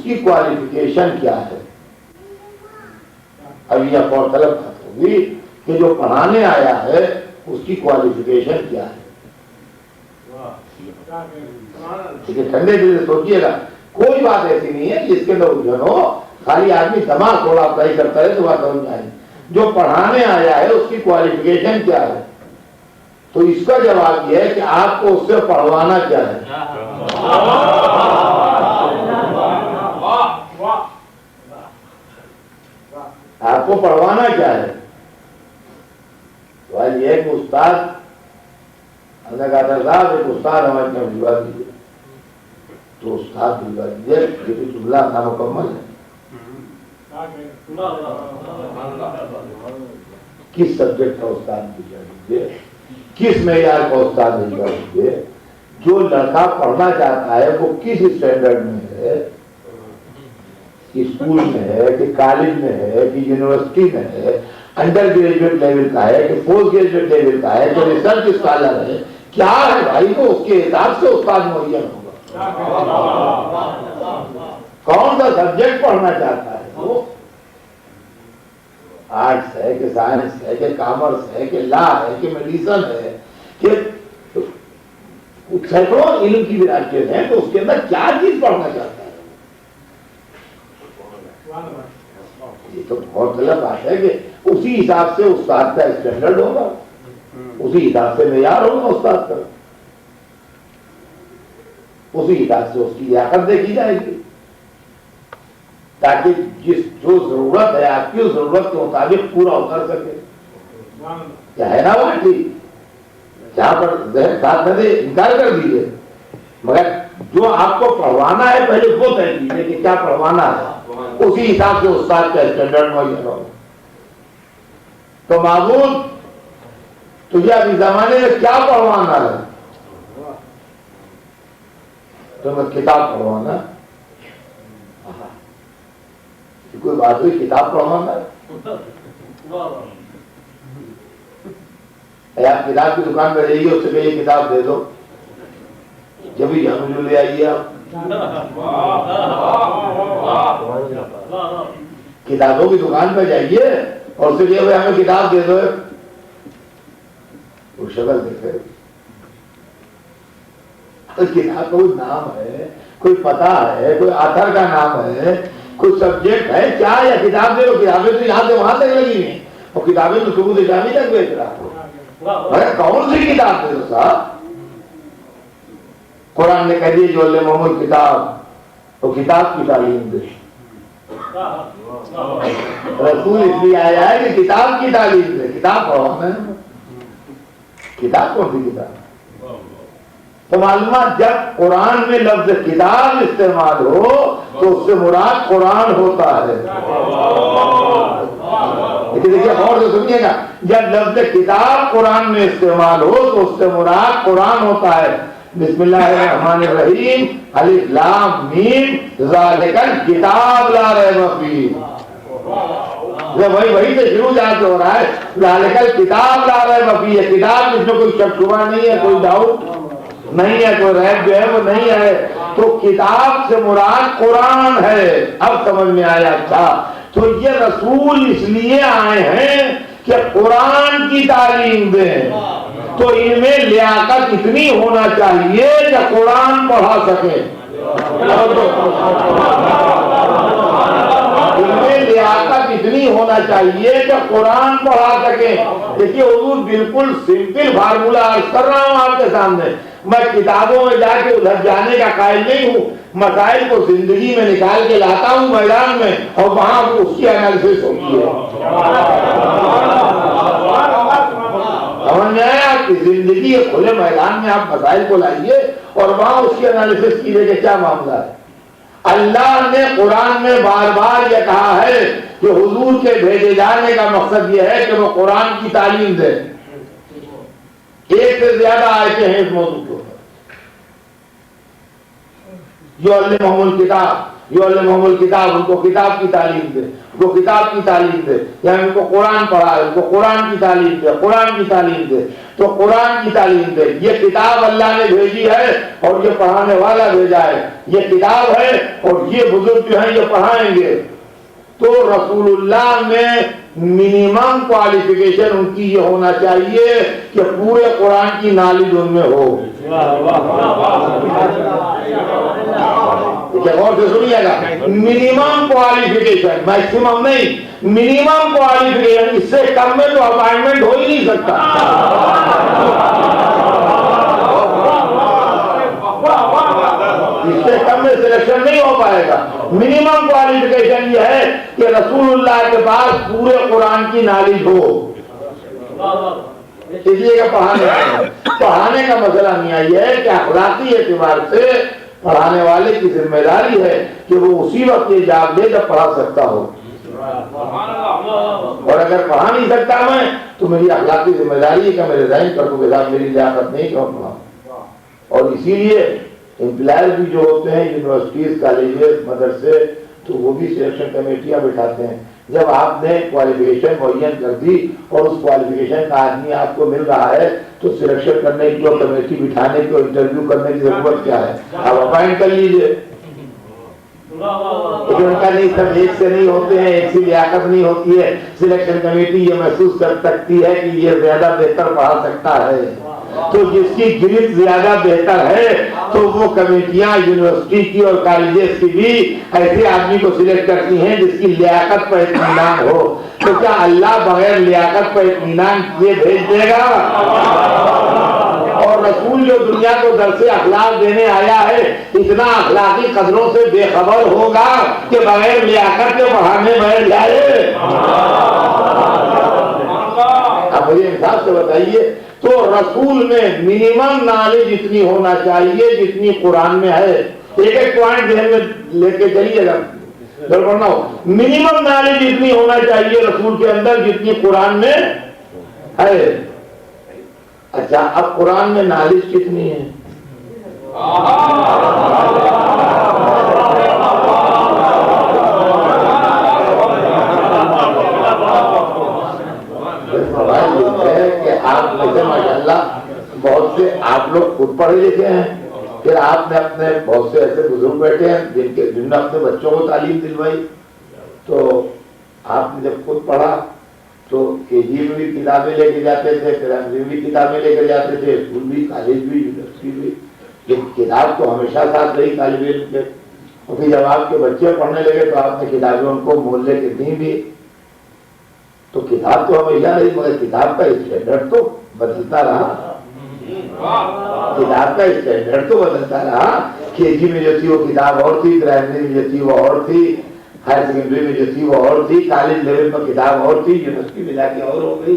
کی کوالیفیکیشن کیا ہے. اب یہ غور طلب بات ہوگی کہ جو پڑھانے آیا ہے اس کی کوالیفیکیشن کیا ہے. ٹھنڈے دل سے سوچیے گا, کوئی بات ایسی نہیں ہے جس کے اندر الجھن ہو, خالی آدمی دماغ تھوڑا اپلائی کرتا ہے تو بات سمجھ میں آئے. جو پڑھانے آیا ہے اس کی کوالیفیکیشن کیا ہے؟ تو اس کا جواب یہ ہے کہ آپ کو اس سے پڑھوانا کیا ہے. آپ کو پڑھوانا کیا ہے؟ سوال یہ ہے کہ استاد, ہم نے کہا تھا صاحب ایک استاد ہمارے یہاں بھجوا دیجیے, تو استاد بھجوا دیجیے, یہ تو جملہ نامکمل ہے. کس سبجیکٹ کا استاد بھجوا دیجیے, کس معیار کا استاد بھجوا دیجیے. جو لڑکا پڑھنا چاہتا ہے وہ کس اسٹینڈرڈ میں ہے, اسکول میں ہے کہ کالج میں ہے کہ یونیورسٹی میں ہے, انڈر گریجویٹ لیول کا ہے کہ پوسٹ گریجویٹ لیول کا ہے کہ ریسرچ اسکالر ہے, کیا ہے بھائی, تو اس کے حساب سے استاد مہیا ہوگا. کون سا سبجیکٹ پڑھنا چاہتا ہے, وہ آرٹس ہے کہ سائنس ہے کہ کامرس ہے کہ لا ہے کہ میڈیسن ہے کہ سینکڑوں علم کی برانچیں ہیں, تو اس کے اندر کیا چیز پڑھنا چاہتا ہے. یہ تو بہت غلط بات ہے کہ اسی حساب سے استاد کا اسٹینڈرڈ ہوگا, اسی حساب سے معیار ہوگا استاد کا, اسی حساب سے اس کی لیاقت دیکھی جائے گی, تاکہ جو ضرورت ہے آپ کی اس ضرورت کے مطابق پورا اتر سکے. کیا ہے نا وہ ٹھیک, جہاں پر ذہن ساتھ نہ دے انکار کر دیجیے, مگر جو آپ کو پڑھوانا ہے پہلے وہ طے کیجیے کہ کیا پڑھوانا ہے, اسی حساب سے استاد کا اسٹینڈرڈ مہیا ہو. تو معمول تجھے ابھی زمانے میں کیا پڑھوانا ہے, تو میں کتاب پڑھوانا, کوئی بات ہوئی کتاب پڑھوانا ہے. آپ کتاب کی دکان پہ جائیے, اس سے کہیے کتاب دے دو, جب ہی جامع لے آئیے. آپ کتابوں کی دکان پہ جائیے اور اس سے کہیے بھائی ہمیں کتاب دے دو, وہ شکل دیکھے, کتاب کا کوئی نام ہے, کوئی پتہ ہے, کوئی آتھر کا نام ہے, کوئی سبجیکٹ ہے کیا, یا کتاب دے دو. کتابیں تو یہاں سے وہاں تک لگی ہیں, اور کتابیں تو صبح سے شامی تک بیچ رہا ہے. کون سی کتاب دے دو صاحب. قرآن نے کہہ دیا جو علمہ الکتاب, تو کتاب کی تعلیم دے. رسول اس لیے آیا ہے کہ کتاب کی تعلیم دے. کتاب پڑھوانا ہے, کتاب کون سی کتاب. تو معلومات جب قرآن میں لفظ کتاب استعمال ہو تو اس سے مراد قرآن ہوتا ہے. دیکھیے غور سے سنیے گا, جب لفظ کتاب قرآن میں استعمال ہو تو اس سے مراد قرآن ہوتا ہے. بسم اللہ الرحمن الرحیم, الف لام میم ذالک الکتاب لا ریب فیہ. وہی سے شروع جا کے ہو رہا ہے, ذالک الکتاب لا ریب فیہ. کتاب جس میں کوئی شک شبہ نہیں ہے, کوئی ڈاؤٹ نہیں ہے, کوئی ریب جو ہے وہ نہیں ہے. تو کتاب سے مراد قرآن ہے. اب سمجھ میں آیا. اچھا, تو یہ رسول اس لیے آئے ہیں کہ قرآن کی تعلیم دیں. تو ان میں لیاقت اتنی ہونا چاہیے کہ قرآن پڑھا سکے. ان میں لیاقت اتنی ہونا چاہیے کہ قرآن پڑھا سکے. دیکھیے حضور بالکل سمپل فارمولہ عرض کر رہا ہوں آپ کے سامنے. میں کتابوں میں جا کے ادھر جانے کا قائل نہیں ہوں, مسائل کو زندگی میں نکال کے لاتا ہوں میدان میں, اور وہاں اس کی انالیسس ہوتی ہے. سمجھ میں آیا, آپ کی زندگی کھلے میدان میں آپ مسائل کو لائیے اور وہاں اس کی انالیسس کیجیے کہ کیا معاملہ ہے. اللہ نے قرآن میں بار بار یہ کہا ہے کہ حضور کے بھیجے جانے کا مقصد یہ ہے کہ وہ قرآن کی تعلیم دے. ایک سے زیادہ آیتیں ہیں اس موضوع کے اوپر. جو علمہ الکتاب, جو علمہم الکتاب، ان کو کتاب کی تعلیم دے، ان کو کتاب کی تعلیم دے، یا ان کو قرآن پڑھائے، ان کو قرآن کی تعلیم دے، قرآن کی تعلیم دے، تو قرآن کی تعلیم دے۔ یہ کتاب اللہ نے بھیجی ہے اور یہ پڑھانے والا بھیجا ہے، یہ کتاب ہے اور یہ بزرگ جو ہیں یہ پڑھائیں گے۔ تو رسول اللہ میں منیمم کوالیفیکیشن ان کی یہ ہونا چاہیے کہ پورے قرآن کی نالج ان میں ہو۔ غور سے سنیے گا، منیمم کوالیفیکیشن، میکسیمم نہیں، منیمم کوالیفیکیشن، اس سے کم میں تو اپائنٹمنٹ ہو ہی نہیں سکتا۔ اس سے کم میں سلیکشن نہیں ہو پائے گا۔ منیمم کوالیفیکیشن یہ ہے کہ رسول اللہ کے پاس پورے قرآن کی نالج ہو۔ اس لیے کہ پڑھانے کا مسئلہ میاں یہ ہے کہ اخلاقی اعتبار سے پڑھانے والے کی ذمہ داری ہے کہ وہ اسی وقت یہ جواب دے جب پڑھا سکتا ہو، اور اگر پڑھا نہیں سکتا میں تو میری اخلاقی ذمہ داری ہے کہ میرے ذہن کردوں کے ساتھ میری لیاقت نہیں کہ میں پڑھاؤں۔ اور اسی لیے امپلائر بھی جو ہوتے ہیں یونیورسٹیز، کالجز، مدرسے، تو وہ بھی سلیکشن کمیٹیاں بٹھاتے ہیں۔ جب آپ نے کوالیفیکیشن معین کر دی اور اس کوالیفیکیشن کا آدمی آپ کو مل رہا ہے تو سلیکشن کرنے کی اور کمیٹی بٹھانے کی اور انٹرویو کرنے کی ضرورت کیا ہے؟ آپ اپائنٹ کر لیجئے۔ ان کا نہیں، سب ایک سے نہیں ہوتے ہیں، ایک سی لیاقت نہیں ہوتی ہے۔ سلیکشن کمیٹی یہ محسوس کر سکتی ہے کہ یہ زیادہ بہتر پڑھا سکتا ہے، تو جس کی گرفت زیادہ بہتر ہے تو وہ کمیٹیاں یونیورسٹی کی اور کالجز کی بھی ایسے آدمی کو سلیکٹ کرتی ہیں جس کی لیاقت پر اطمینان ہو۔ تو کیا اللہ بغیر لیاقت پر اطمینان کیے بھیج دے گا؟ اور رسول جو دنیا کو درس اخلاق دینے آیا ہے اتنا اخلاقی قدروں سے بے خبر ہوگا کہ بغیر لیاقت کے پڑھانے بیٹھ جائے؟ اب مجھے انصاف سے بتائیے، تو رسول میں منیمم نالج اتنی ہونا چاہیے جتنی قرآن میں ہے۔ ایک ایک پوائنٹ ذہن میں لے کے چلیے گا، گڑبڑ نہ ہو۔ منیمم نالج اتنی ہونا چاہیے رسول کے اندر جتنی قرآن میں ہے۔ اچھا، اب قرآن میں نالج کتنی ہے؟ آپ میں سے ماشاءاللہ بہت سے آپ لوگ خود پڑھے لکھے ہیں، پھر آپ نے اپنے بہت سے ایسے بزرگ بیٹھے ہیں جن نے اپنے بچوں کو تعلیم دلوائی، تو آپ نے جب خود پڑھا تو کے جی میں بھی کتابیں لے کے جاتے تھے، پھر ایم میں بھی کتابیں لے کر جاتے تھے، اسکول بھی، کالج بھی، یونیورسٹی بھی، لیکن کتاب تو ہمیشہ ساتھ رہی طالب علم کے۔ اور پھر جب آپ کے بچے پڑھنے لگے تو آپ نے کتابیں ان کو محلے کے دی بھی، تو کتاب تو ہمیشہ رہی، مگر کتاب کا اسٹینڈرڈ تو بدلتا رہا۔ کتاب کا اسٹینڈرڈ تو بدلتا رہا۔ کے جی میں جو تھی وہ کتاب اور تھی، پرائمری میں جو تھی وہ اور تھی، ہائر سیکنڈری میں جو تھی وہ اور تھی، کالج لیول پر کتاب اور تھی، یونیورسٹی میں جا کے اور ہو گئی،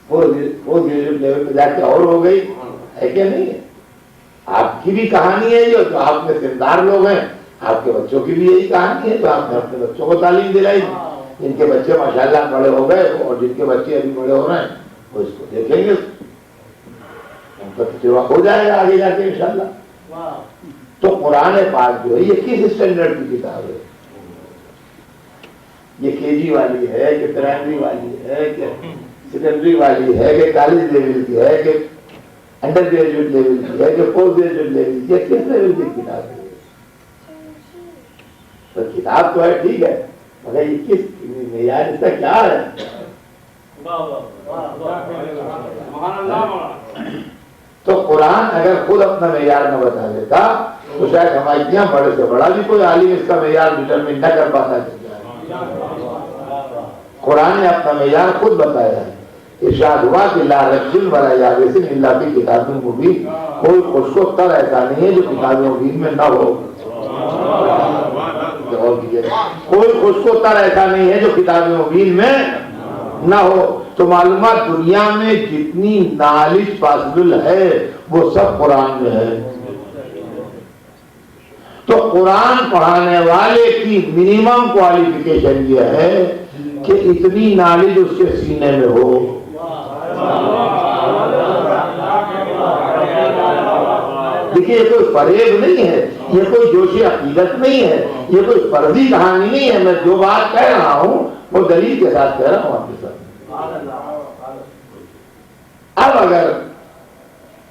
پوسٹ گریجویٹ لیول پہ جا کے اور ہو گئی، ہے کیا نہیں ہے؟ آپ کی بھی کہانی ہے یہ، جو آپ میں سردار لوگ ہیں، آپ کے بچوں کی بھی یہی کہانی ہے، تو آپ نے اپنے بچوں کو تعلیم دلائی۔ جن کے بچے ماشاءاللہ بڑے ہو گئے اور جن کے بچے ابھی بڑے ہو رہے ہیں وہ اس کو دیکھیں گے، ان کا تجربہ ہو جائے گا آگے جا کے انشاءاللہ۔ تو قرآن پاک جو ہے یہ کس اسٹینڈرڈ کی کتاب ہے؟ یہ کے جی والی ہے کہ پرائمری والی ہے کہ سیکنڈری والی ہے کہ کالج لیول کی ہے کہ انڈر گریجویٹ لیول کی ہے کہ پوسٹ گریجویٹ لیول کی ہے؟ کس لیول کی کتاب ہے؟ تو کتاب تو ہے، ٹھیک ہے، مگر یہ کس معیار اس کا کیا ہے؟ تو قرآن اگر خود اپنا معیار نہ بتا دیتا تو شاید ہمارے یہاں بڑے سے بڑا بھی کوئی عالم اس کا معیار ڈٹرمن نہ کر پاتا۔ قرآن نے اپنا معیار خود بتایا ہے۔ ارشاد ہوا کہ لا رجل ولا یابس الا فی کتاب مبین، کوئی خوش و تر ایسا نہیں ہے جو کتاب مبین میں نہ ہو۔ کوئی خشک و تر ایسا نہیں ہے جو کتاب مبین میں نہ ہو۔ تو معلومات دنیا میں جتنی نالج پاسبل ہے وہ سب قرآن میں ہے۔ تو قرآن پڑھانے والے کی منیمم کوالیفیکیشن یہ ہے کہ اتنی نالج اس کے سینے میں ہو۔ دیکھیے یہ کوئی فریب نہیں ہے، یہ کوئی جوشی عقیدت نہیں ہے، یہ کوئی فرضی کہانی نہیں ہے، میں جو بات کہہ رہا ہوں وہ دلیل کے ساتھ کہہ رہا ہوں آپ کے ساتھ۔ اب اگر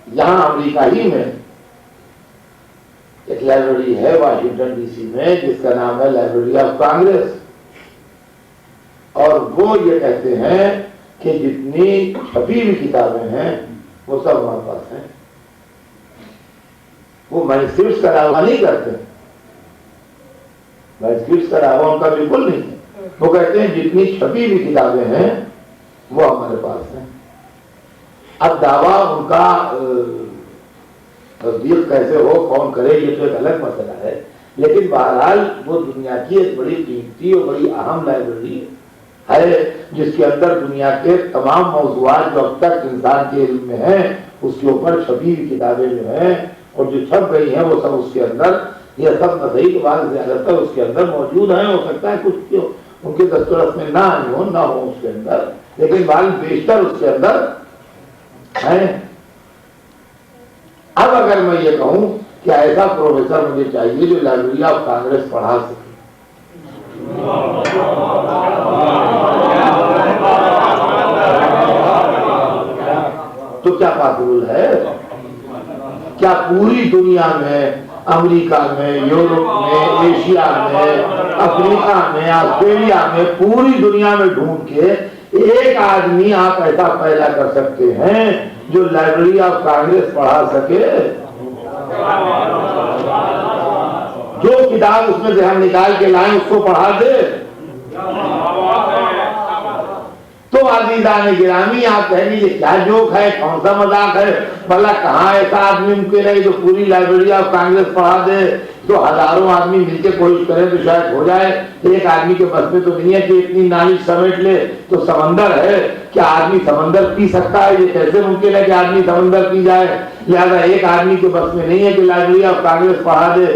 یہاں امریکہ ہی میں ایک لائبریری ہے واشنگٹن ڈی سی میں جس کا نام ہے لائبریری آف کانگریس، اور وہ یہ کہتے ہیں کہ جتنی چھپی ہوئی کتابیں ہیں وہ سب ہمارے پاس ہیں، وہ مینuscripts کا دعویٰ نہیں کرتے، مینuscripts کا دعویٰ ان کا بالکل نہیں ہے، وہ کہتے ہیں جتنی چھپی ہوئی کتابیں ہیں وہ ہمارے پاس ہیں۔ اب دعویٰ ان کا تصدیق کیسے ہو، کون کرے، یہ تو ایک الگ مسئلہ ہے، لیکن بہرحال وہ دنیا کی ایک بڑی قیمتی اور بڑی اہم لائبریری ہے جس کے اندر دنیا کے تمام موضوعات جو اب تک انسان کے علم میں ہیں اس کے اوپر چھپی ہوئی کتابیں جو ہیں اور جو چھپ گئی ہیں وہ سب اس کے اندر، یہ سب نہ صحیح کے بعد زیادہ تر اس کے اندر موجود ہیں، ہو سکتا ہے کچھ ان کے دسترس میں نہ آئی ہو، نہ ہو اس کے اندر، لیکن بال بیشتر اس کے اندر ہیں۔ اب اگر میں یہ کہوں کہ ایسا پروفیسر مجھے چاہیے جو لائبریری آف کانگریس پڑھا سکے، تو کیا پاسبل ہے؟ کیا پوری دنیا میں، امریکہ میں، یورپ میں، ایشیا میں، افریقہ میں، آسٹریلیا میں، پوری دنیا میں ڈھونڈ کے ایک آدمی آپ ایسا پیدا کر سکتے ہیں جو لائبریری آف کانگریس پڑھا سکے؟ جو کتاب اس میں سے ہم نکال کے لائیں اس کو پڑھا دے؟ تو عزیزان گرامی آپ کہیں گے یہ کیا جوک ہے، کون سا مذاق ہے، بھلا کہاں ایسا آدمی ممکن ہے جو پوری لائبریری آف کانگریس پڑھا دے؟ تو ہزاروں آدمی مل کے کوشش کرے تو شاید ہو جائے، ایک آدمی کے بس میں تو نہیں ہے کہ اتنی نالج سمیٹ لے، تو سمندر ہے، کیا آدمی سمندر پی سکتا ہے؟ یہ کیسے ممکن ہے کہ آدمی سمندر پی جائے؟ لہذا ایک آدمی کے بس میں نہیں ہے کہ لائبریری آف کانگریس پڑھا دے۔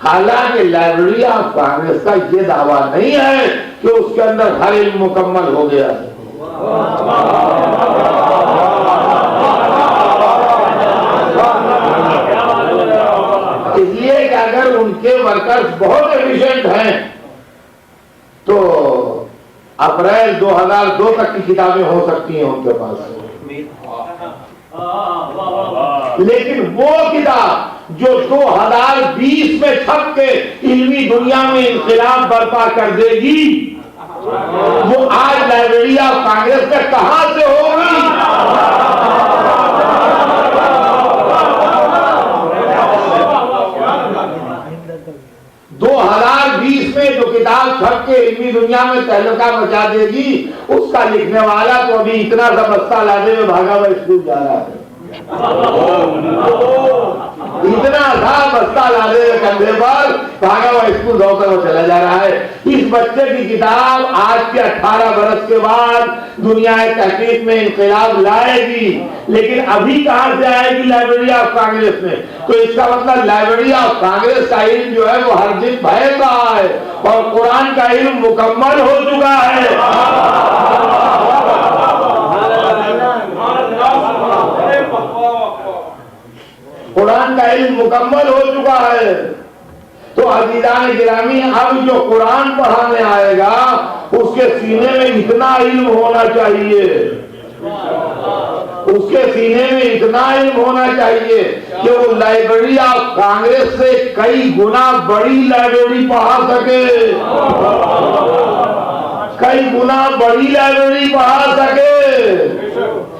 حالانکہ لائبریری آف کانگریس کا یہ دعویٰ نہیں ہے کہ اس کے اندر ہر علم مکمل ہو گیا ہے، اس لیے کہ اگر ان کے ورکرز بہت ایفیشینٹ ہیں تو اپریل 2002 تک کی کتابیں ہو سکتی ہیں ان کے پاس، لیکن وہ کتاب جو 2020 میں چھپ کے علمی دنیا میں انقلاب برپا کر دے گی وہ آج لائبریری آف کانگریس میں کہاں سے ہوگی؟ 2020 میں جو کتاب چھپ کے علمی دنیا میں تہلکہ مچا دے گی اس کا لکھنے والا تو ابھی اتنا سا بستہ لانے میں بھاگا ہوا اسکول جا رہا ہے، اتنا سا بستہ لانے میں کندھے پر بھاگا ہوا اسکول دوڑتا ہوا چلا جا رہا ہے۔ اس بچے کی کتاب آج کے 18 برس کے بعد دنیا تحقیق میں انقلاب لائے گی، لیکن ابھی کہاں سے آئے گی؟ لائبریری آف کانگریس میں۔ تو اس کا مطلب لائبریری آف کانگریس کا علم جو ہے وہ ہر دن بھیل رہا ہے اور قرآن کا علم مکمل ہو چکا ہے۔ قرآن کا علم مکمل ہو چکا ہے۔ تو عزیزان گرامی اب جو قرآن پڑھانے آئے گا اس کے سینے میں اتنا علم ہونا چاہیے، اس کے سینے میں اتنا علم ہونا چاہیے کہ وہ لائبریری آف کانگریس سے کئی گنا بڑی لائبریری پڑھا سکے، کئی گنا بڑی لائبریری پڑھا سکے۔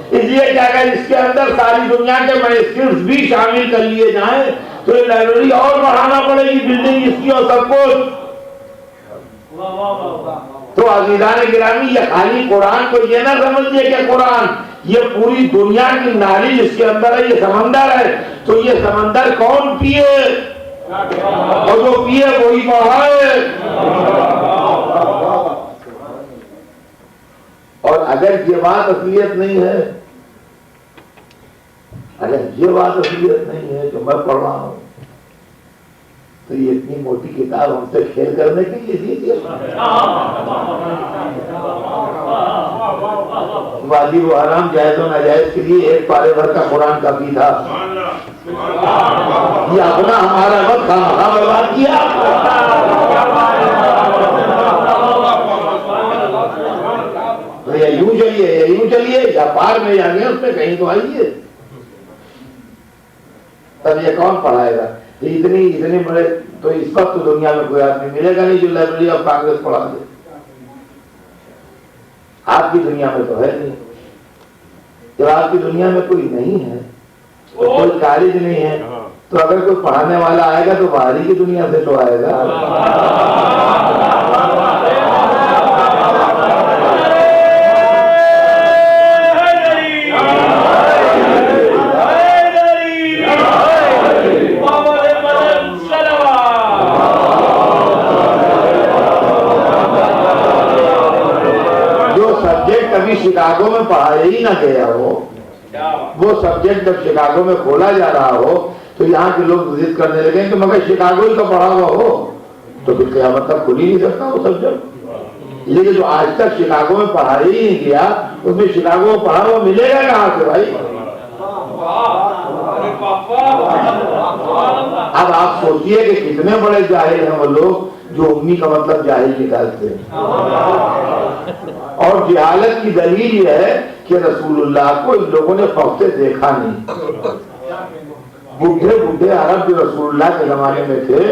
اس لیے کہ اگر اس کے اندر ساری دنیا کے مینuscripts بھی شامل کر لیے جائیں تو یہ لائبریری اور بڑھانا پڑے گی، بلڈنگ اس کی اور سب کچھ۔ تو عزیزان گرامی یہ خالی قرآن کو یہ نہ سمجھیے کہ قرآن یہ پوری دنیا کی نالج اس کے اندر ہے، یہ سمندر ہے، تو یہ سمندر کون پیے؟ اور جو پیے وہی پڑھائے۔ اور اگر یہ بات اصلیت نہیں ہے، اگر یہ بات اصلیت نہیں ہے جو میں پڑھ رہا ہوں تو یہ اتنی موٹی کتاب ہم سے کھیل کرنے کے لیے دیجیے۔ واجب و حرام جائز و ناجائز کے لیے ایک پارے بھر کا قرآن کافی تھا، یہ اپنا ہمارا وقت خواہ برباد کیا. یا یوں چلیے یا یوں چلیے یا پار میں یا گئے اس میں کہیں تو آئیے. تب یہ کون پڑھائے گا؟ اتنے بڑے تو اس وقت دنیا میں کوئی آدمی ملے گا نہیں جو لائبریری آف کانگریس پڑھا دے. آپ کی دنیا میں تو ہے نہیں. جب آپ کی دنیا میں کوئی نہیں ہے, کوئی کالج نہیں ہے, تو اگر کوئی پڑھانے والا آئے گا تو باہری کی دنیا سے تو آئے گا. کبھی شکاگو میں پڑھایا ہی نہ گیا ہو, وہ سبجیکٹ جب شکاگو میں کھولا جا رہا ہو تو یہاں کے لوگ وزٹ کرنے لگے کہ مگر شکاگو ہی کا پڑھا ہوا ہو تو پھر کیا مطلب کھل ہی نہیں سکتا وہ سبجیکٹ. لیکن جو آج تک شکاگو میں پڑھایا ہی نہیں گیا اس میں شکاگو میں پڑھا ہوا ملے گا کہاں سے بھائی؟ اب آپ سوچئے کہ کتنے بڑے جاہل ہیں وہ لوگ جو امی کا مطلب جاہل نکالتے ہیں. اور جہالت کی دلیل یہ ہے کہ رسول اللہ کو ان لوگوں نے پختے دیکھا نہیں. بڈھے عرب جو رسول اللہ کے زمانے میں تھے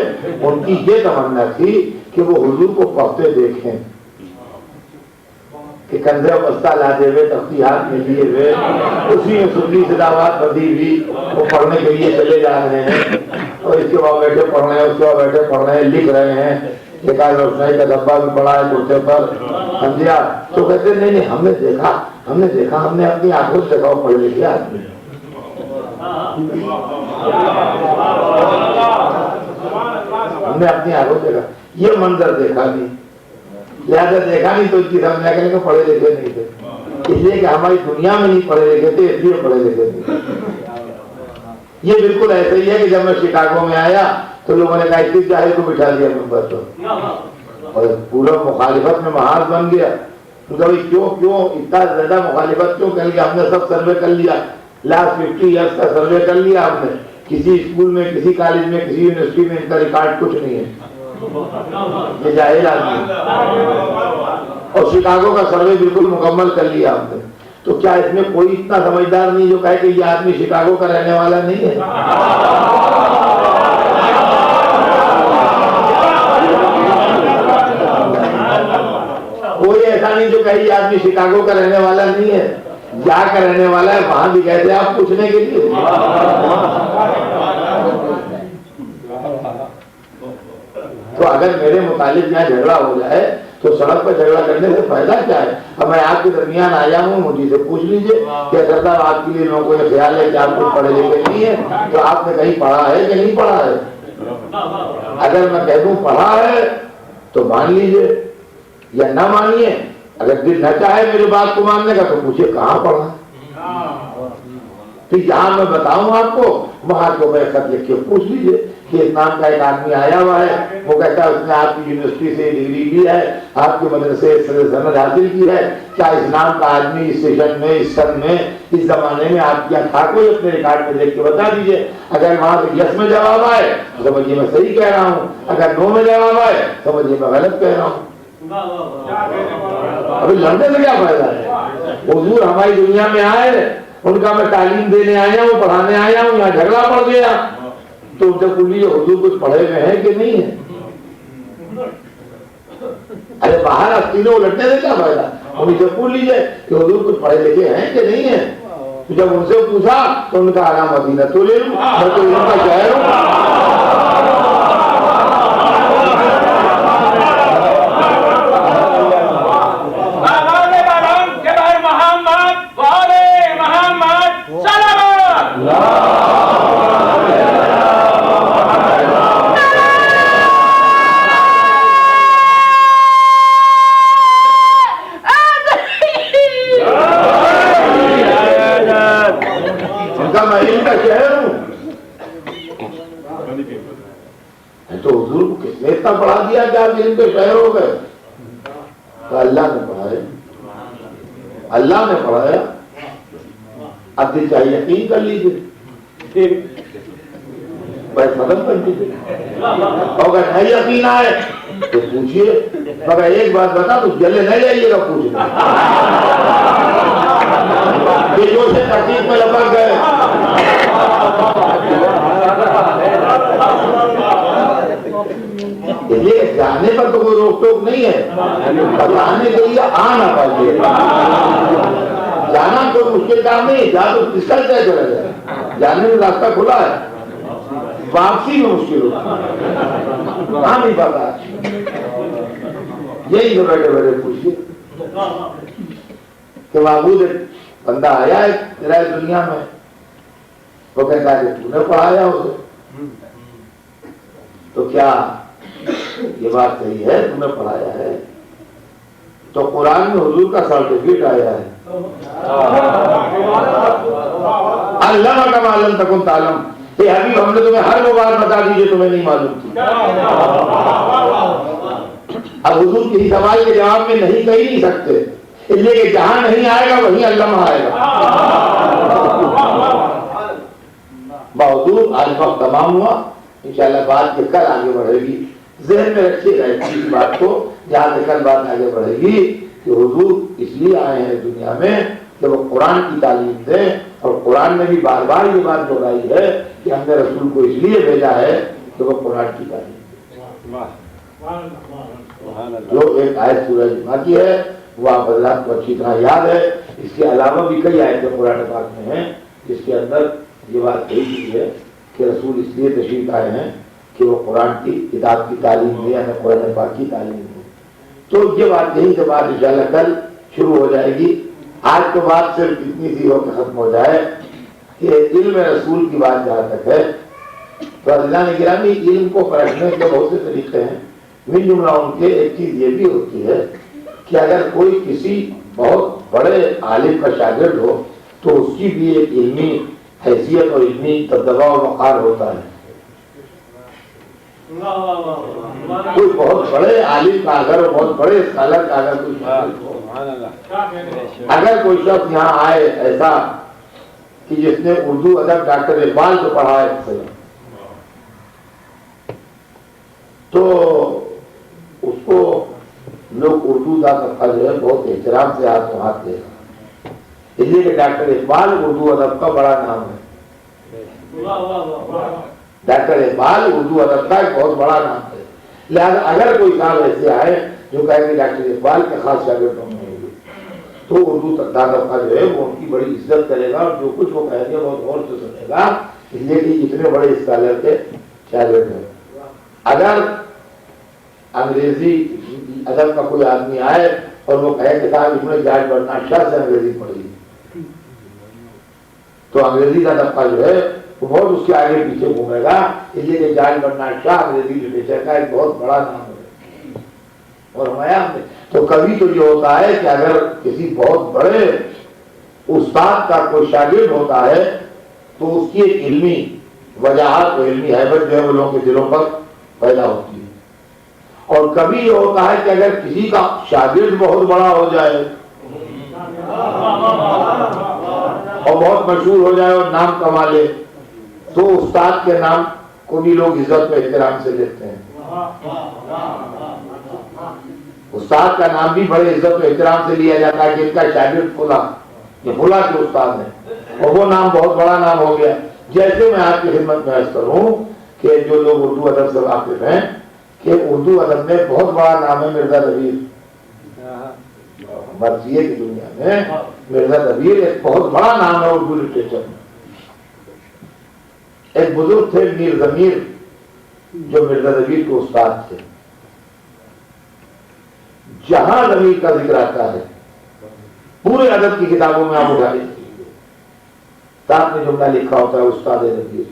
ان کی یہ تمنا تھی کہ وہ حضور کو پختے دیکھیں, کہ کندھے بستہ لاتے ہوئے تختی ہاتھ میں لیے ہوئے اسی میں سنی صداوات بندی ہوئی وہ پڑھنے کے لیے چلے جا رہے ہیں اور اس کے بعد بیٹھے پڑھ رہے ہیں, اس کے بعد بیٹھے پڑھ رہے ہیں, لکھ رہے ہیں. ایک آدھ روشنائی کا ڈبہ بھی پڑا ہے کرتے پر, سمجھا؟ تو کہتے ہیں نہیں ہم نے دیکھا ہم نے اپنی آنکھوں سے دیکھا پڑھ لکھے آدمی. ہم نے اپنی آنکھوں سے دیکھا, یہ منظر دیکھا نہیں, لہٰذا دیکھا نہیں تو اس کی سمجھا کریں کہ پڑھے لکھے نہیں تھے. اس لیے کہ ہماری دنیا میں نہیں پڑھے لکھے تھے, اس لیے پڑھے لکھے تھے. یہ بالکل ایسے ہی ہے کہ جب میں شکاگو میں آیا تو لوگوں نے کہا اس جاہل کو بٹھا دیا ممبر پر اور پورا مخالفت میں محاذ بن گیا. تو کیوں اتنا زیادہ مخالفت کیوں کر لیا؟ ہم نے سب سروے کر لیا, لاسٹ 50 ایئرس کا سروے کر لیا ہم نے. کسی اسکول میں, کسی کالج میں, کسی یونیورسٹی میں ان کا ریکارڈ کچھ نہیں ہے. یہ جاہل آدمی. اور شکاگو کا سروے بالکل مکمل کر لیا ہم نے. تو کیا اس میں کوئی اتنا سمجھدار نہیں جو کہے کہ یہ آدمی شکاگو کا رہنے والا نہیں ہے؟ کوئی ایسا نہیں جو کہے یہ آدمی شکاگو کا رہنے والا نہیں ہے, جا کر رہنے والا ہے. وہاں بھی کہتے ہیں آپ پوچھنے کے لیے. تو اگر میرے متعلق یہاں جھگڑا ہو جائے تو سڑک پر جھگڑا کرنے سے فائدہ کیا ہے؟ اب میں آپ کے درمیان آیا ہوں, مجھے سے پوچھ لیجئے کہ اگر صاحب آپ کے لیے لوگوں کو یہ خیال ہے کہ آپ کو پڑھے لکھے نہیں ہے تو آپ نے کہیں پڑھا ہے کہ نہیں پڑھا ہے؟ اگر میں کہہ دوں پڑھا ہے تو مان لیجئے یا نہ مانیے. اگر دل نہ چاہے میری بات کو ماننے کا تو پوچھے کہاں پڑھا. پھر جہاں میں بتاؤں آپ کو وہاں کو میں خط لکھ کے پوچھ لیجئے کہ اس نام کا ایک آدمی آیا ہوا ہے, وہ کہتا ہے اس نے آپ کی یونیورسٹی سے ڈگری لی ہے, آپ کے مدرسے سے سند حاصل کی ہے, کیا اس نام کا آدمی اس سیشن میں, اس سن میں, اس زمانے میں آپ کے یہاں تھا کوئی؟ اپنے ریکارڈ میں دیکھ کے بتا دیجئے. اگر وہاں سے یس میں جواب آئے تو سمجھیے میں صحیح کہہ رہا ہوں, اگر نو میں جواب آئے سمجھیے میں غلط کہہ رہا ہوں. ابھی لڑنے سے کیا فائدہ ہے؟ حضور ہماری دنیا میں آئے, ان کا میں تعلیم دینے آیا ہوں, پڑھانے آیا ہوں, یہاں جھگڑا پڑ گیا تو ان سے پوچھیے حضور کچھ پڑھے ہوئے ہیں کہ نہیں ہے؟ ارے باہر استینوں لڑنے سے کیا فائدہ؟ ان سے پوچھ لیجیے کہ حضور کچھ پڑھے لکھے ہیں کہ نہیں ہے. جب ان سے پوچھا تو ان کا آرام مدینہ تو لے لوں, میں تو ان کا شہر ہوں. تو حضور کو کس نے اتنا پڑھا دیا کہ آپ علم کے شہر ہو گئے؟ تو اللہ نے پڑھایا, اللہ نے پڑھایا. اب دل چاہیے یقین کر لیجیے. بس ختم کر دیجیے. اگر نہیں یقین آئے تو پوچھیے, مگر ایک بات بتا, تو جلے نہیں جائیے گا پوچھنے. یہ جو سے تکلیف میں لپک گئے, یہ جانے پر تو کوئی روک ٹوک نہیں ہے, بتانے کے لیے آنا پائیے. جانا کوئی مشکل کام نہیں, جا تو نکل جائے چلا جائے, جانے میں راستہ کھلا ہے, واپسی میں مشکل ہوتا ہے, کہاں نہیں پاتا. یہی تو بیٹھے بیٹھے پوچھیے کہ معبود بندہ آیا ہے تیرا دنیا میں, وہ کہتا ہے کہ تو نے پڑھایا اسے, تو کیا یہ بات صحیح ہے تم نے پڑھایا ہے؟ تو قرآن میں حضور کا سرٹیفکیٹ آیا ہے, علمہ ما لم تکن تعلم. کہ حبیب ہم نے تمہیں ہر وہ بات بتا دی جو تمہیں نہیں معلوم تھی. اب حضور کسی سوال کے جواب میں نہیں کہہ نہیں سکتے, اس لیے کہ جہاں نہیں آئے گا وہیں علامہ آئے گا. بہدور آج وقت تمام ہوا, انشاءاللہ بات کے کل آگے بڑھے گی. ذہن میں رکھیے گا اس بات کو, جہاں سے کل بات آگے بڑھے گی کہ حضور اس لیے آئے ہیں دنیا میں کہ وہ قرآن کی تعلیم دیں, اور قرآن میں بھی بار بار یہ بات دہرائی ہے کہ ہم نے رسول کو اس لیے بھیجا ہے کہ وہ قرآن کی تعلیم دیں. جو ایک آیت سورہ جمعہ کی ہے وہ آپ حضرات کو اچھی طرح یاد ہے. اس کے علاوہ بھی کئی آیتیں قرآن پاک میں ہیں جس کے اندر یہ بات کہی گئی ہے کہ رسول اس لیے تشریف آئے ہیں کہ وہ قرآن کی کتاب کی تعلیم دے, یعنی قرآن پاک کی تعلیم دے. تو یہ بات یہی سے بات انشاءاللہ کل شروع ہو جائے گی. آج تو بات صرف اتنی سی ہو کے ختم ہو جائے کہ علم رسول کی بات جہاں تک ہے تو عزیزان گرامی علم کو پرکھنے کے بہت سے طریقے ہیں. من جملہ ان کے ایک چیز یہ بھی ہوتی ہے کہ اگر کوئی کسی بہت بڑے عالم کا شاگرد ہو تو اس کی بھی ایک علمی حیثیت اور علمی دبدبہ اور وقار ہوتا ہے. کوئی بہت بڑے عالم کا اگر بہت بڑے اسکالر کا اگر کوئی شاگرد ہو, اگر کوئی شخص یہاں آئے ایسا کہ جس نے اردو ادب ڈاکٹر اقبال کو پڑھا ہے تو اس کو لوگ اردو کا طبقہ جو ہے بہت احترام سے ہاتھوں ہاتھ دے گا, اس لیے کہ ڈاکٹر اقبال اردو ادب کا بڑا نام ہے. ڈاکٹر اقبال اردو ادب کا ایک بہت بڑا نام ہے. لہذا اگر کوئی صاحب ایسے آئے جو کہے کہ ڈاکٹر اقبال کے خاص شاگردوں میں ہوگی تو اردو طبقہ جو ہے وہ ان کی بڑی عزت کرے گا, اور جو کچھ وہ کہیں گے بہت غور سے سنے گا, اس لیے کہ اتنے بڑے اسکالر کے شاگرد ہیں. اگر انگریزی ادب کا کوئی آدمی آئے اور وہ کہے کہ صاحب اس نے جارج برنارڈ شاہ سے انگریزی پڑھی تو انگریزی کا طبقہ جو ہے وہ بہت اس کے آگے پیچھے گھومے گا, اس لیے کہ جارج برنارڈ شاہ انگریزی لٹریچر کا ایک بہت بڑا نام ہے. اور ہمارے تو کبھی تو یہ ہوتا ہے کہ اگر کسی بہت بڑے استاد کا کوئی شاگرد ہوتا ہے تو اس کی ایک علمی وجاہت اور علمی حیبت جو ہے وہ لوگوں کے دلوں پر پیدا ہوتی ہے. اور کبھی یہ ہوتا ہے کہ اگر کسی کا شاگرد بہت بڑا ہو جائے اور بہت مشہور ہو جائے اور نام کما لے تو استاد کے نام کو بھی لوگ عزت و احترام سے لیتے ہیں. استاد کا نام بھی بڑے عزت و احترام سے لیا جاتا ہے کہ ان کا شاگرد فلاں, یہ فلاں کے استاد ہیں, اور وہ نام بہت بڑا نام ہو گیا. جیسے میں آپ کی خدمت میں عرض کروں کہ جو لوگ اردو ادب سے واقف ہیں کہ اردو ادب میں بہت بڑا نام ہے مرزا دبیر. مرثیے کی دنیا میں مرزا دبیر ایک بہت بڑا نام ہے اردو لٹریچر میں. ایک بزرگ تھے میر ضمیر جو مرزا دبیر کے استاد تھے. جہاں ضمیر کا ذکر آتا ہے پورے ادب کی کتابوں میں آپ اٹھا لیجیے ساتھ میں جملہ لکھا ہوتا ہے استاد دبیر,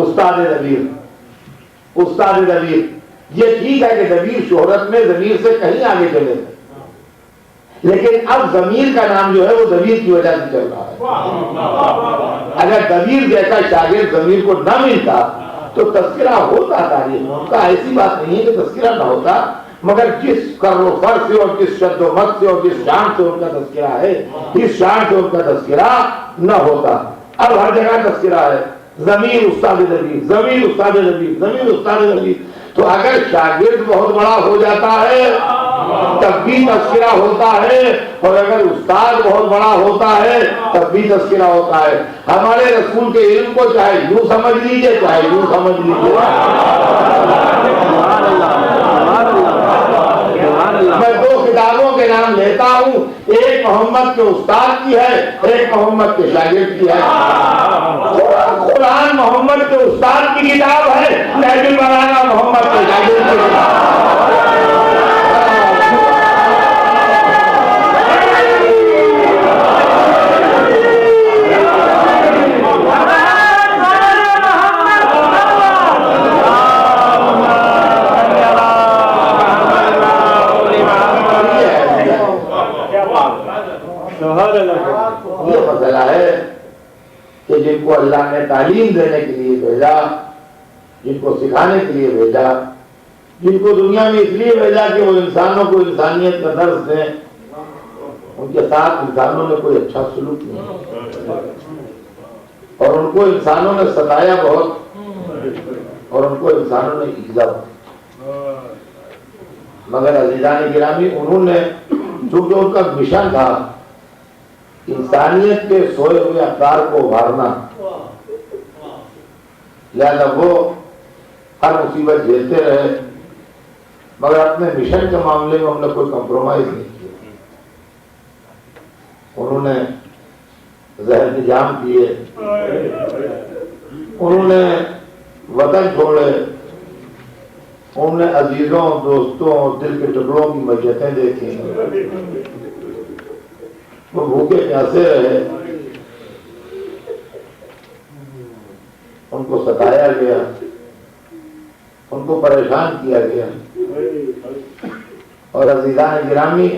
استاد دبیر, استاد دبیر. یہ ٹھیک ہے کہ دبیر شہرت میں ضمیر سے کہیں آگے چلے گئے, لیکن اب ضمیر کا نام جو ہے وہ ضمیر کی وجہ سے چل رہا ہے. اگر دبیر جیسا شاگرد ضمیر کو نہ ملتا تو تذکرہ ہوتا تاریخ میں, ان کا ایسی بات نہیں ہے کہ تذکرہ نہ ہوتا, مگر جس کر و فر سے اور جس شد و مت سے اور جس شان سے ان کا تذکرہ ہے اس شان سے ان کا تذکرہ نہ ہوتا. اب ہر جگہ تذکرہ ہے. ضمیر استاد ضمیر، ضمیر استاد ضمیر، ضمیر استاد ضمیر. تو اگر شاگرد بہت بڑا ہو جاتا ہے تب بھی تذکرہ ہوتا ہے، اور اگر استاد بہت بڑا ہوتا ہے تب بھی تذکرہ ہوتا ہے. ہمارے رسول کے علم کو چاہے یوں سمجھ لیجئے چاہے یوں سمجھ لیجئے. میں دو کتابوں کے نام لیتا ہوں، ایک محمد کے استاد کی ہے، ایک محمد کے شاگرد کی ہے. قرآن محمد کے استاد کی کتاب ہے، نہج البلاغہ محمد کے شاگرد کی کتاب. یہ مسئلہ ہے کہ جن کو اللہ نے تعلیم دینے کے لیے بھیجا، جن کو سکھانے کے لیے بھیجا، جن کو دنیا میں اس لیے بھیجا کہ وہ انسانوں کو انسانیت کا درس دیں، ان کے ساتھ انسانوں نے کوئی اچھا سلوک نہیں، اور ان کو انسانوں نے ستایا بہت، اور ان کو انسانوں نے ایذا بہت. مگر عزیزان گرامی، انہوں نے چونکہ ان کا مشن تھا انسانیت کے سوئے ہوئے افکار کو ابھارنا، لہذا وہ ہر مصیبت جھیلتے رہے، مگر اپنے مشن کے معاملے میں ہم نے کوئی کمپرومائز نہیں کیا. انہوں نے زہر انتظام کیے، انہوں نے وطن چھوڑے، انہوں نے عزیزوں، دوستوں، دل کے ٹکڑوں کی میتیں دیکھی، وہ بھوکے پیاسے رہے، ان کو ستایا گیا، ان کو پریشان کیا گیا. اور عزیزان گرامی،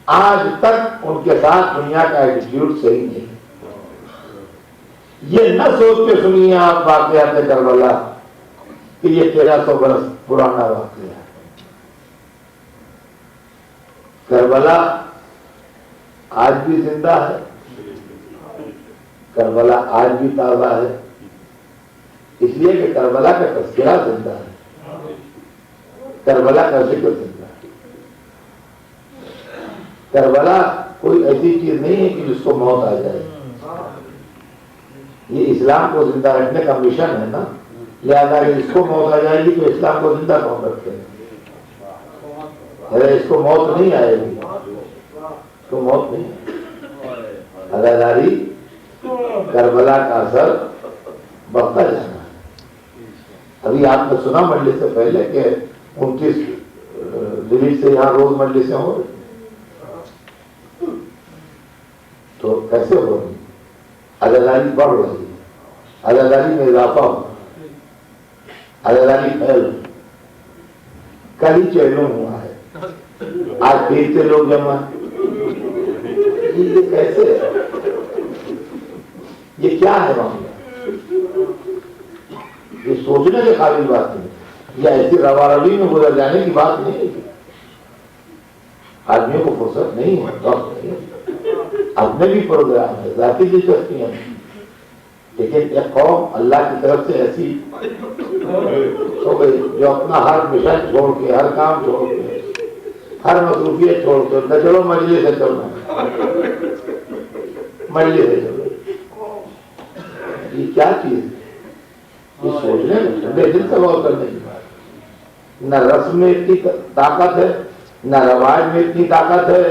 آج تک ان کے ساتھ دنیا کا ایٹیٹیوڈ صحیح نہیں. یہ نہ سوچ کے سنیے آپ واقعات کربلا کہ یہ 1300 برس پرانا واقعہ ہے. کربلا آج بھی زندہ ہے، کربلا آج بھی تازہ ہے، اس لیے کہ کربلا کا تذکرہ زندہ ہے، کربلا کا ذکر زندہ ہے. کربلا کوئی ایسی چیز نہیں ہے کہ جس کو موت آ جائے. یہ اسلام کو زندہ رکھنے کا مشن ہے نا، لہذا اگر اس کو موت آ جائے گی تو اسلام کو زندہ کون رکھتے ہیں؟ اس کو موت نہیں آئے گی تو موت نہیں ہے. اداداری کربلا کا اثر بڑھتا جانا ہے. ابھی آپ نے سنا مجلس سے پہلے کہ 29 دلی سے یہاں روز مجلسیں ہو رہی، تو کیسے ہو رہی؟ اداداری بڑھ رہی ہے، اداداری میں اضافہ ہو رہا ہے، اداداری پھیل رہی. کل ہی چہلوں ہوا ہے، آج پھر سے لوگ جمع. یہ کیسے ہے؟ یہ کیا ہے معاملہ؟ یہ سوچنے کے قابل بات نہیں، یہ ایسی روا روی میں گزر جانے کی بات نہیں ہے. آدمیوں کو فرصت نہیں ہے، وقت نہیں ہے، اپنے بھی پروگرام ہے، ذاتی دلچسپیاں ہیں. لیکن ایک قوم اللہ کی طرف سے ایسی ہو گئی جو اپنا ہر مشن چھوڑ کے، ہر کام چھوڑ کے، ہر مصروفیت چھوڑ کے، نہ چلو مجلس سے چلنا، مجلس سے چلو. یہ کیا چیز ہے؟ یہ سوچنے میں ٹھنڈے دل سے غور کرنے کی بات. نہ رسم میں اتنی طاقت ہے، نہ رواج میں اتنی طاقت ہے.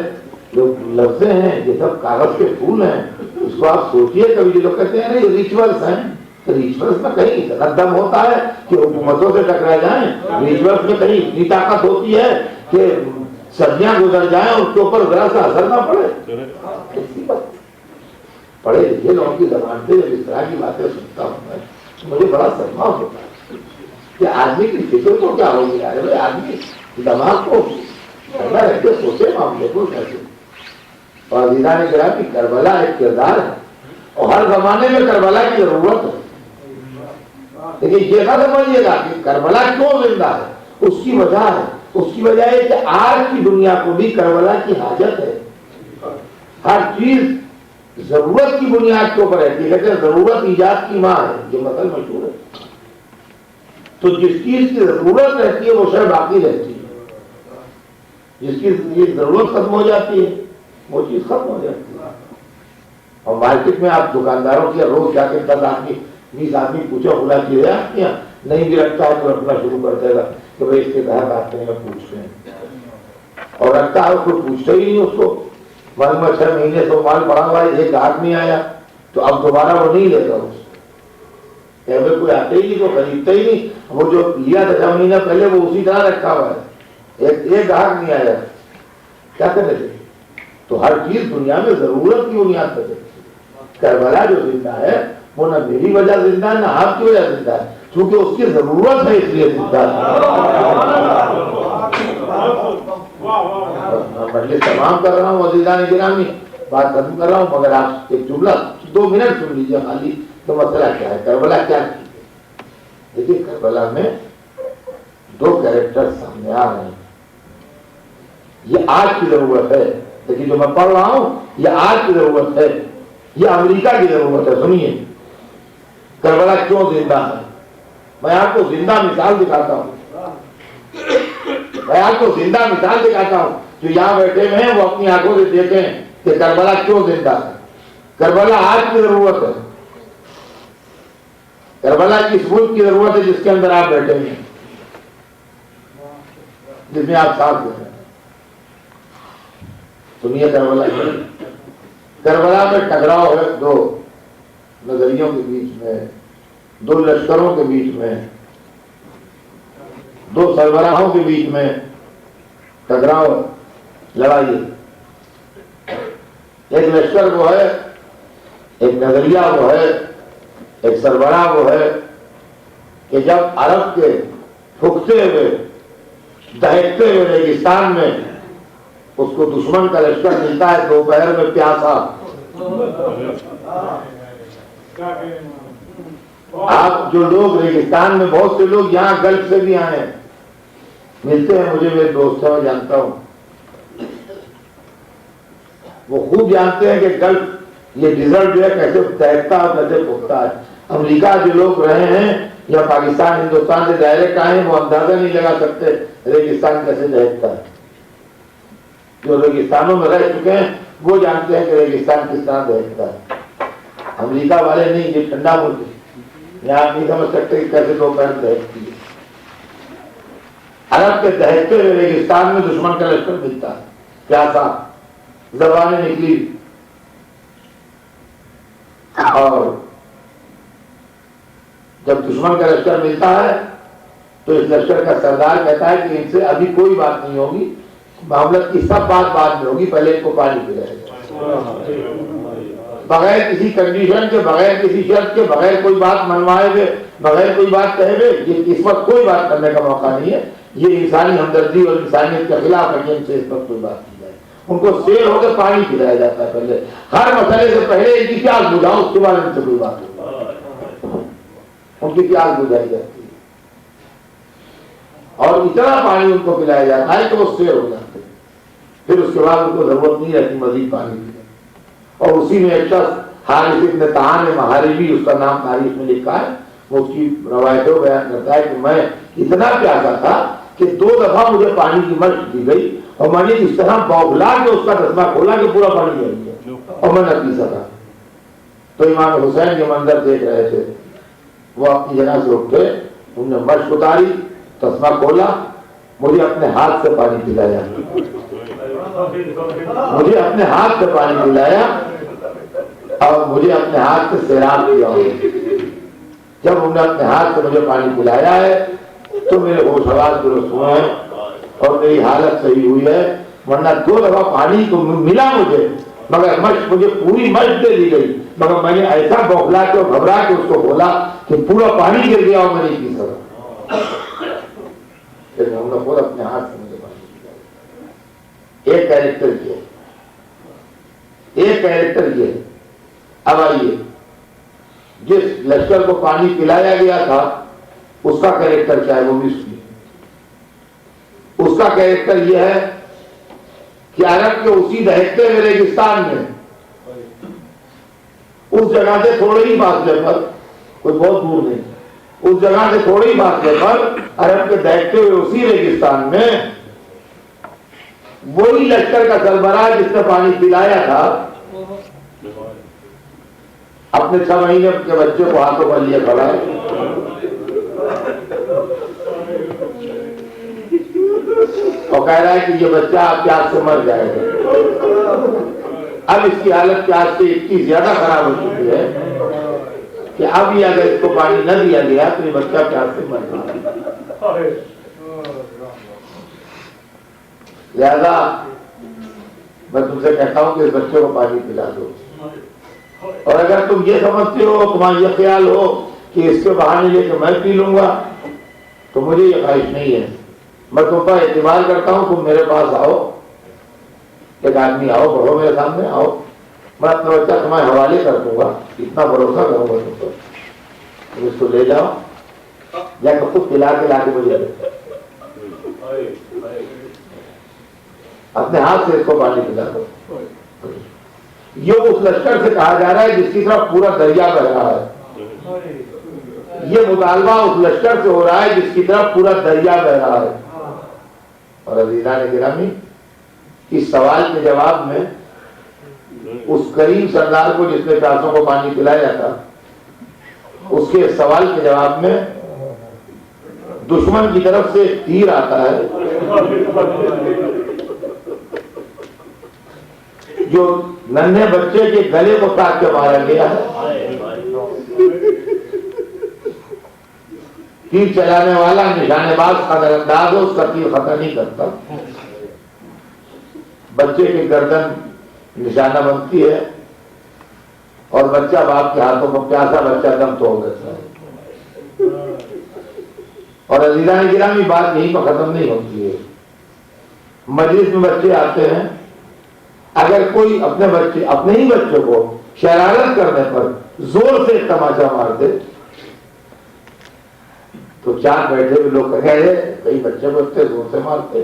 جو لفظیں ہیں یہ سب کاغذ کے پھول ہیں. اس کو آپ سوچیے. کبھی جو لوگ کہتے ہیں یہ ریچولس ہیں، تو ریچولس میں کہیں اتنا دم ہوتا ہے کہ حکومتوں سے ٹکرا جائیں. ریچولس میں کہیں اتنی طاقت ہوتی ہے کہ صدیاں گزر جائیں اور اس کے اوپر ذرا سا اثر نہ پڑے. پڑھے لکھے لوگوں کی زبان سے جب اس طرح کی باتیں سنتا ہوں میں، مجھے بڑا صدمہ ہوتا ہے کہ آدمی کی فکر کو کیا ہو گیا ہے. آدمی دماغ کو ٹھنڈا رکھ کے سوچے معاملے کو کیسے. اور عزیزان گرامی، کربلا ایک کردار ہے اور ہر زمانے میں کربلا کی ضرورت ہے. لیکن یہ نہ سمجھیے گا کہ کربلا کیوں زندہ ہے. اس کی وجہ ہے، اس کی وجہ ہے کہ آج کی دنیا کو بھی کربلا کی حاجت ہے. ہر چیز ضرورت کی بنیاد کے اوپر رہتی ہے. کہتے ہیں ضرورت ایجاد کی ماں ہے، یہ مثل مشہور ہے. تو جس چیز کی ضرورت رہتی ہے وہ شے باقی رہتی ہے، جس کی ضرورت ختم ہو جاتی ہے وہ چیز ختم ہو جاتی ہے. اور مارکیٹ میں آپ دکانداروں کی روز جا کے 10 آدمی 20 آدمی پوچھو کھلا چیز ہے آپ کے یہاں، نہیں بھی رکھتا ہے تو رکھنا شروع کر دے گا کہ بھائی اس کے تحت آپ کے پوچھتے ہیں. اور رکھتا ہے کوئی پوچھتا ہی نہیں اس کو، معلوم 6 مہینے سے مال پڑا ہوا ہے، ایک گاہک نہیں آیا تو اب دوبارہ وہ نہیں لے گا. اس کوئی آتے ہی نہیں، تو خریدتا ہی نہیں. وہ جو لیا تھا 6 مہینہ پہلے وہ اسی طرح رکھا ہوا ہے، ایک گاہک نہیں آیا، کیا کرے تھے. تو ہر چیز دنیا میں ضرورت کی بنیاد پر چلتی ہے. کربلا جو زندہ ہے وہ نہ میری وجہ زندہ ہے نہ آپ کی وجہ زندہ ہے، کیونکہ اس کی ضرورت ہے اس لیے زندہ ہے. مجلس تمام کر رہا ہوں عزیزان گرامی، بات ختم کر رہا ہوں، مگر آپ ایک جملہ 2 منٹ سن لیجیے خالی. تو مسئلہ کیا ہے؟ کربلا کیا ہے؟ دیکھیے کربلا میں 2 کیریکٹر سامنے آ رہے ہیں. یہ آج کی ضرورت ہے، لیکن جو میں پڑھ رہا ہوں یہ آج کی ضرورت ہے، یہ امریکہ کی ضرورت ہے. سنیے کربلا کیوں زندہ ہے. میں آپ کو زندہ مثال دکھاتا ہوں، میں آپ کو زندہ مثال دکھاتا ہوں. جو یہاں بیٹھے ہوئے ہیں وہ اپنی آنکھوں سے دیکھیں کہ کربلا کیوں زندہ ہے. کربلا آج کی ضرورت ہے، کربلا کس ملک کی ضرورت ہے جس کے اندر آپ بیٹھے ہیں، جس میں آپ ساتھ دے رہے ہیں. سنیے کربلا کربلا میں ٹکراؤ ہے 2 نظریوں کے بیچ میں، 2 لشکروں کے بیچ میں، 2 سربراہوں کے بیچ میں ٹکراؤ، لڑائی. ایک لشکر وہ ہے، ایک نظریہ وہ ہے، ایک سربراہ وہ ہے کہ جب عرب کے پھکتے ہوئے دہکتے ہوئے ریگستان میں اس کو دشمن کا لشکر ملتا ہے دوپہر میں پیاسا. آپ جو لوگ ریگستان میں، بہت سے لوگ یہاں گلف سے بھی آئے ہیں، ملتے ہیں مجھے، میرے دوست ہیں میں جانتا ہوں، وہ خوب جانتے ہیں کہ گلف یہ ڈیزرٹ جو ہے کیسے تیرتا اور کیسے پھکتا ہے. امریکہ جو لوگ رہے ہیں یا پاکستان ہندوستان سے ڈائریکٹ آئے ہیں وہ اندازہ نہیں لگا سکتے ریگستان کیسے دہکتا ہے. جو ریگستانوں میں رہ چکے ہیں وہ جانتے ہیں کہ ریگستان کس طرح دہکتا ہے. امریکہ والے نہیں، یہ ٹھنڈا ملک ہے، یہاں آپ نہیں سمجھ سکتے کہ کیسے دوپہر دہکتی ہے. عرب کے دہکتے ہوئے ریگستان میں دشمن کا لشکر ملتا ہے، پیاسا، زبانیں نکلی. اور جب دشمن کا لشکر ملتا ہے تو اس لشکر کا سردار کہتا ہے کہ ان سے ابھی کوئی بات نہیں ہوگی، معاملت کی سب بات بعد میں ہوگی، پہلے ان کو پانی پلائے گا. بغیر کسی کنڈیشن کے، بغیر کسی شرط کے، بغیر کوئی بات منوائے ہوئے، بغیر کوئی بات کہے ہوئے، یہ اس وقت کوئی بات کرنے کا موقع نہیں ہے. یہ انسانی ہمدردی اور انسانیت کے خلاف ہے کہ ان سے اس وقت کوئی بات کی جائے. ان کو سیر ہو کے پانی پلایا جاتا ہے. پہلے ہر مسئلے سے پہلے ان کی پیاس بجھاؤ، اس کے بعد ان سے کوئی بات نہیں، ان کی پیاس بجھائی جاتی ہے. اور اتنا پانی ان کو پلایا جاتا ہے کہ وہ سیر ہو جاتے ہیں. پھر اس کے بعد ان کو ضرورت نہیں رہتی مزید پانی کی. اور اسی میں ایک شخص حارث ابن طعان محاربی، اس کا نام تاریخ میں لکھا ہے، وہ اس کی روایتوں بیان کرتا ہے کہ میں اتنا پیاسا تھا کہ 2 دفعہ مجھے پانی کی مشق دی گئی اور میں نے اس طرح بوکھلا کے اس کا چشمہ کھولا کہ پورا پانی گر گیا اور میں نہ پی سکا. تو امام حسین کے منظر دیکھ رہے تھے، وہ اپنی جگہ سے اٹھے، انہوں نے مشق اتاری، چشمہ کھولا، مجھے اپنے ہاتھ سے پانی پلایا، مجھے اپنے ہاتھ سے پانی پلایا اور مجھے اپنے ہاتھ سے سیراب کیا. جب انہوں نے اپنے ہاتھ سے مجھے پانی پلایا ہے تو میرے ہوش حواس درست ہوئے ہیں اور میری حالت صحیح ہوئی ہے. ورنہ 2 دفعہ پانی تو ملا مجھے، مگر مشق مجھے پوری مشق دے دی گئی، مگر میں نے ایسا بوکھلا کے اور گھبرا کے اس کو کھولا کہ پورا پانی گر گیا اور میں نہیں پی سکا. پھر ہم نے خود اپنے ہاتھ سے مجھے پانی پلایا. ایک کیریکٹر یہ، ایک کیریکٹر یہ. اب آئیے جس لشکر کو پانی پلایا گیا تھا اس کا کیریکٹر کیا ہے وہ بھی سنیے. اس کا کیریکٹر یہ ہے کہ عرب کے اسی دہکتے ہوئے ریگستان میں اس جگہ سے تھوڑے ہی فاصلے پر، کوئی بہت دور نہیں، اس جگہ سے تھوڑے ہی فاصلے پر عرب کے دیکھتے ہوئے اسی ریگستان میں وہی لشکر کا سربراہ جس نے پانی پلایا تھا اپنے 6 مہینے کے بچے کو ہاتھوں پر لیے کھڑا ہے، اور کہہ رہا ہے کہ یہ بچہ آپ پیاس سے مر جائے گا۔ اب اس کی حالت پیاس سے اتنی زیادہ خراب ہو چکی ہے کہ اب یہ اگر اس کو پانی نہ دیا گیا تو یہ بچہ پیاس سے مر جائے گا۔ لہذا میں تم سے کہتا ہوں کہ اس بچے کو پانی پلا دو، اور اگر تم یہ سمجھتے ہو، تمہارا یہ خیال ہو کہ اس کے بہانے لے کے میں پی لوں گا، تو مجھے یہ خواہش نہیں ہے۔ میں تم پر اعتبار کرتا ہوں، تم میرے پاس آؤ، ایک آدمی آؤ، بڑھو میرے سامنے آؤ، میں اپنا بچہ تمہارے حوالے کر دوں گا، اتنا بھروسہ کروں گا تم پر، تم اس کو لے جاؤ یا کہ خود پلا کے لا کے مجھے دے، اپنے ہاتھ سے اس کو پانی پلا دو۔ یہ اس لشکر سے کہا جا رہا ہے جس کی طرف پورا دریا بہ رہا ہے، یہ مطالبہ اس لشکر سے ہو رہا ہے جس کی طرف پورا دریا بہ رہا ہے۔ اور عزیزان گرامی، اس سوال کے جواب میں اس کریم سردار کو جس نے پیاسوں کو پانی پلایا تھا، اس کے سوال کے جواب میں دشمن کی طرف سے تیر آتا ہے جو ننھے بچے کے گلے کو کاٹ کے مارا گیا ہے۔ تیر چلانے والا نشانے باز قدر انداز ہو، اس کا تیر خطا نہیں کرتا، بچے کی گردن نشانہ بنتی ہے اور بچہ باپ کے ہاتھوں کو، پیاسا بچہ دم توڑ دیتا ہے۔ اور عزیزان گرامی، بات یہیں پر ختم نہیں ہوتی ہے۔ مجلس میں بچے آتے ہیں، اگر کوئی اپنے بچے، اپنے ہی بچے کو شرارت کرنے پر زور سے تماچا مار دے تو 4 بیٹھے ہوئے لوگ کہہ رہے کئی بچے بچے زور سے مارتے،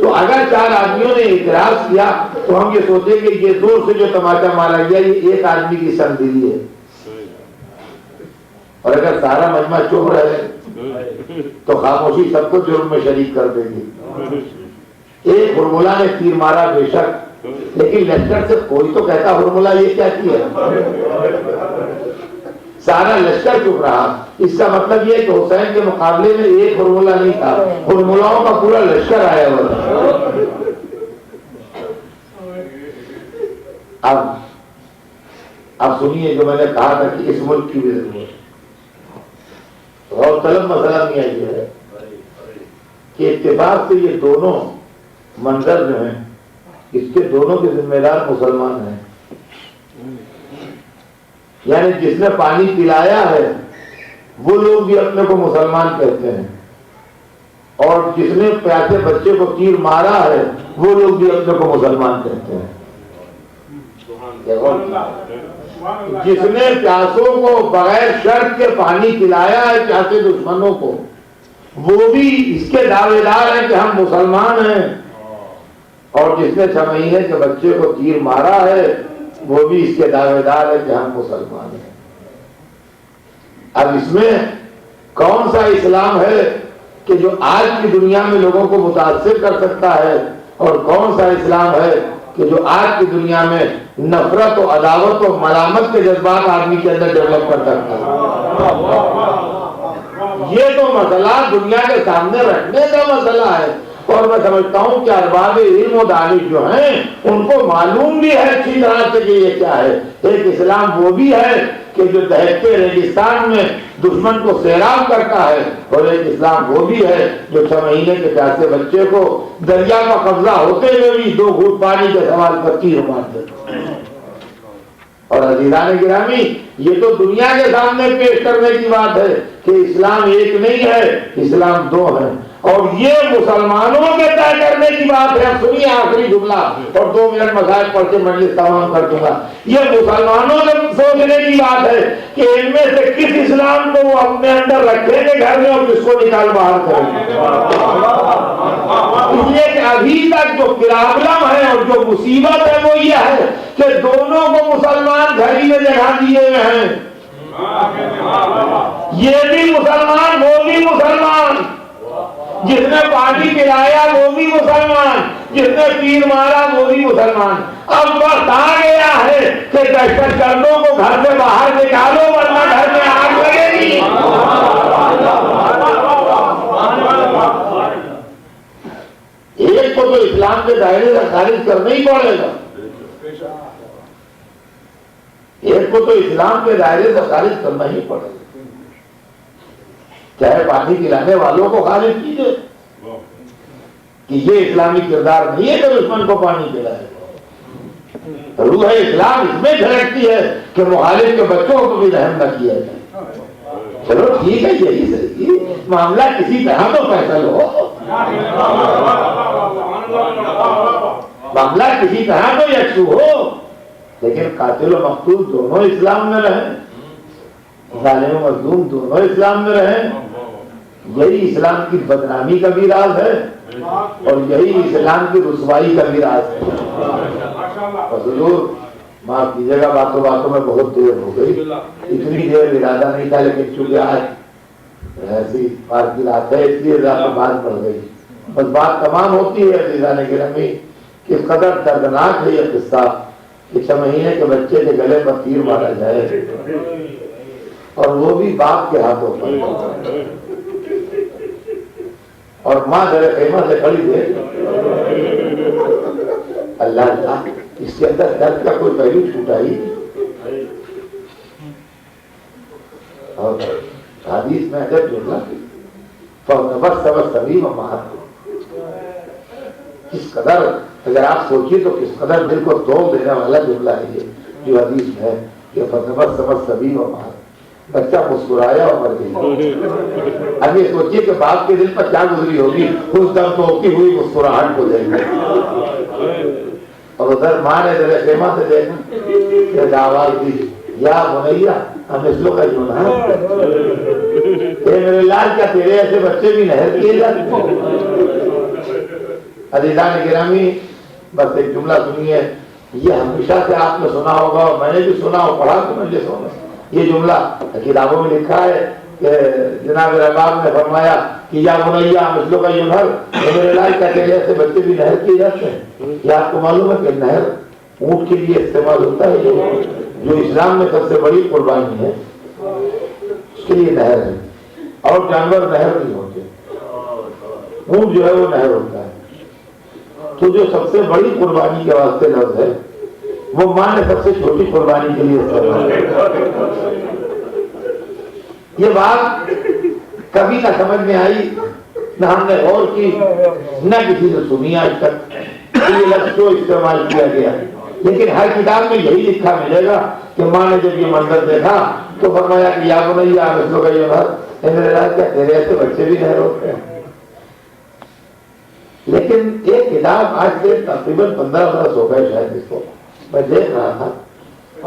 تو اگر 4 آدمیوں نے اعتراض کیا تو ہم یہ سوچیں کہ یہ زور سے جو تماچا مارا گیا یہ ایک آدمی کی سنگدلی ہے، اور اگر سارا مجمع چپ رہے تو خاموشی سب کو جرم میں شریک کر دے گی۔ ایک ہرملا نے تیر مارا بے شک، لیکن لشکر سے کوئی تو کہتا ہرملا یہ کیا کیا، سارا لشکر چپ رہا۔ اس کا مطلب یہ کہ حسین کے مقابلے میں ایک ہرملا نہیں تھا، ہرملاؤں کا پورا لشکر آیا ہوا تھا۔ اب سنیے جو میں نے کہا تھا کہ اس ملک کی بھی ضرورت، غور طلب مسئلہ نہیں یہ ہے کہ اتفاق سے یہ دونوں منظر جو ہیں اس کے دونوں کے ذمہ دار مسلمان ہیں، یعنی جس نے پانی پلایا ہے وہ لوگ بھی اپنے کو مسلمان کہتے ہیں، اور جس نے پیاسے بچے کو تیر مارا ہے وہ لوگ بھی اپنے کو مسلمان کہتے ہیں۔ جس نے پیاسوں کو بغیر شرط کے پانی پلایا ہے پیاسے دشمنوں کو، وہ بھی اس کے دعوے دار ہیں کہ ہم مسلمان ہیں، اور جس نے 6 مہینے کے بچے کو تیر مارا ہے وہ بھی اس کے دعوے دار ہے کہ ہم مسلمان ہیں۔ اب اس میں کون سا اسلام ہے کہ جو آج کی دنیا میں لوگوں کو متاثر کر سکتا ہے، اور کون سا اسلام ہے کہ جو آج کی دنیا میں نفرت و عداوت و ملامت کے جذبات آدمی کے اندر ڈیولپ کر سکتا ہے؟ یہ تو مسئلہ دنیا کے سامنے رکھنے کا مسئلہ ہے، اور میں سمجھتا ہوں کہ ارباب علم و دانش جو ہیں ان کو معلوم بھی ہے اچھی طرح سے کہ یہ کیا ہے۔ ایک اسلام وہ بھی ہے کہ جو دہتے ریگستان میں دشمن کو سیراب کرتا ہے، اور ایک اسلام وہ بھی ہے جو 6 مہینے کے پیاسے بچے کو دریا کا قبضہ ہوتے ہوئے بھی 2 گھوٹ پانی کے سوال پر تیر مار دیتا ہے۔ اور عزیزان گرامی، یہ تو دنیا کے سامنے پیش کرنے کی بات ہے کہ اسلام ایک نہیں ہے، اسلام 2 ہے، اور یہ مسلمانوں کے طے کرنے کی بات ہے۔ اب سنیے آخری جملہ اور 2 منٹ مسائل پڑھ کے مجلس تمام کر دوں گا۔ یہ مسلمانوں کے سوچنے کی بات ہے کہ ان میں سے کس اسلام کو وہ اپنے اندر رکھیں گے گھر میں، اور کس کو نکال باہر کریں گے۔ اس لیے کہ ابھی تک جو پرابلم ہے اور جو مصیبت ہے وہ یہ ہے کہ دونوں کو مسلمان گھر ہی میں جگہ دیے ہوئے ہیں. یہ بھی مسلمان وہ بھی مسلمان, جس نے پانی پلایا وہ بھی مسلمان, جس نے تیر مارا وہ بھی مسلمان. اب وقت آ گیا ہے کہ دہشت گردوں کو گھر سے باہر نکالو ورنہ گھر میں آگ لگے گی. ایک کو تو اسلام کے دائرے سے خارج کرنا ہی پڑے گا, ایک کو تو اسلام کے دائرے سے خارج کرنا ہی پڑے گا. چاہے پانی پلانے والوں کو خارج کیجیے کہ یہ اسلامی کردار نہیں ہے کہ دشمن کو پانی پلائے. روح اسلام اس میں جھلکتی ہے کہ مخالف کے بچوں کو بھی رحم نہ کیا جائے. چلو ٹھیک ہے, یہی صحیح معاملہ کسی طرح تو فیصل ہو, معاملہ کسی طرح تو یکسو ہو, لیکن قاتل و مقتول دونوں اسلام میں رہیں, ظالم و مظلوم دونوں اسلام میں رہیں. یہی اسلام کی بدنامی کا بھی راز ہے اور یہی اسلام کی رسوائی کا بھی راز ہے. حضور معاف کیجیے گا, باتوں باتوں میں بہت دیر ہو گئی, اتنی دیر ارادہ نہیں تھا, لیکن چونکہ آج ایسی پار کی رات ہے اس لیے بات بڑھ گئی. بس بات تمام ہوتی ہے عزیزان گرامی, کس قدر دردناک ہے یہ قصہ کہ 6 مہینے کے بچے کے گلے پر تیر مارا جائے اور وہ بھی باپ کے ہاتھوں پر, اور ماں در خیمہ سے کھڑی دے. اللہ اللہ, اس کے اندر درد کا کوئی پہلو چھوٹا ہی. اور حدیث میں اگر جملہ کس قدر, اگر آپ سوچیے تو کس قدر دل کو توڑ دینے والا جملہ ہے یہ جو حدیث میں ہے کہ سبھی و مہار, بچہ مسکرایا اور مر گئی. اب یہ سوچیے کہ باپ کے دل پر کیا گزری ہوگی, اس دم تو ہوتی ہوئی مسکراہٹ کو دیکھ گئی, اور ادھر ماں نے ذرا خیمہ سے دیکھا آواز دی, یا بنیا مثلوں کا جو نا میرے لال, کیا تیرے ایسے بچے بھی نہر کیے جاتے. عزیزان گرامی, بس ایک جملہ سنیے, یہ ہمیشہ سے آپ نے سنا ہوگا اور میں نے بھی سنا اور پڑھا تو مجھے سنا. یہ جملہ کتابوں میں لکھا ہے کہ جناب رباب نے فرمایا کہ یا بنیا مثلوں کا جو نہر, میرے لال کیا تیرے ایسے بچے بھی نہر کیے جاتے ہیں. کیا آپ کو معلوم ہے کہ نہر اونٹ کے لیے استعمال ہوتا ہے, جو اسلام میں سب سے بڑی قربانی ہے, اس کے لیے نہر ہے, اور جانور نہر نہیں ہوتے, اونٹ جو ہے وہ نہر ہوتا ہے. تو جو سب سے بڑی قربانی کے واسطے لفظ ہے وہ ماں نے سب سے چھوٹی قربانی کے لیے استعمال کیا. یہ بات کبھی نہ سمجھ میں آئی, نہ ہم نے غور کی, نہ کسی نے سنی آج تک یہ لفظ کو استعمال کیا گیا. لیکن ہر کتاب میں یہی لکھا ملے گا کہ ماں نے جب یہ منظر دیکھا تو فرمایا کہ یا بنیا مثلوں کا جو نہر, میرے لال کیا تیرے ایسے بچے بھی نہر ہوتے ہیں. لیکن ایک کتاب آج سے تقریباً 15 برس ہو گئے شاید اس کو میں دیکھ رہا تھا,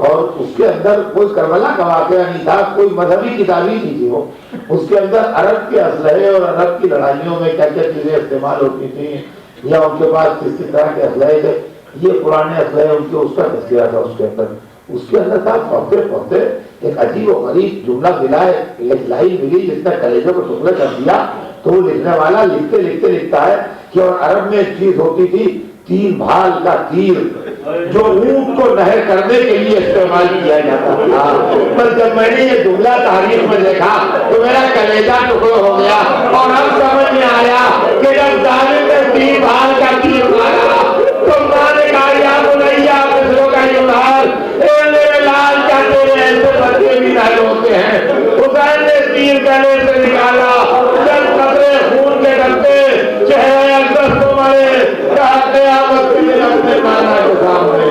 اور اس کے اندر کوئی کربلا کا واقعہ نہیں تھا, کوئی مذہبی کتاب ہی نہیں تھی وہ. اس کے اندر عرب کے اسلحے اور عرب کی لڑائیوں میں کیا کیا چیزیں استعمال ہوتی تھیں یا ان کے پاس کس طرح کے اسلحے تھے, یہ پرانے اسلحے ان کے اس کا تذکرہ تھا. اس کے اندر تھا پڑھتے پڑھتے ایک عجیب و غریب جملہ ملا ہے, ایک لائن ملی جس نے کلیجوں کو ٹکڑے کر دیا. تو وہ لکھنے والا لکھتے لکھتے لکھتا ہے کہ اور عرب میں ایک چیز ہوتی تھی 3 بھال کا تیر, جو اونٹ کو نہر کرنے کے لیے استعمال کیا جاتا تھا. پر جب میں نے یہ جملہ تاریخ میں دیکھا تو میرا کلیجہ ٹکڑا ہو گیا, اور اب سمجھ میں آیا کہ جب ظالم نے 3 بھال کا تیر مارا تو ماں نے کہا یا بنیا مثلوں کا جو نہر, اے میرے لال کیا تیرے ایسے بچے بھی نہر ہوتے ہیں. حسین نے تیر گلے سے نکالا, جب قطرے خون کے ڈلتے چہرے اقدس کو مرے, کہا قیامت کے دن اپنے مانا کے سامنے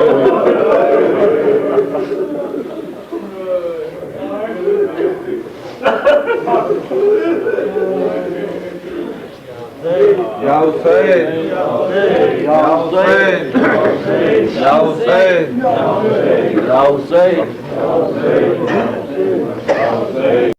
یا حسین یا حسین یا حسین یا حسین.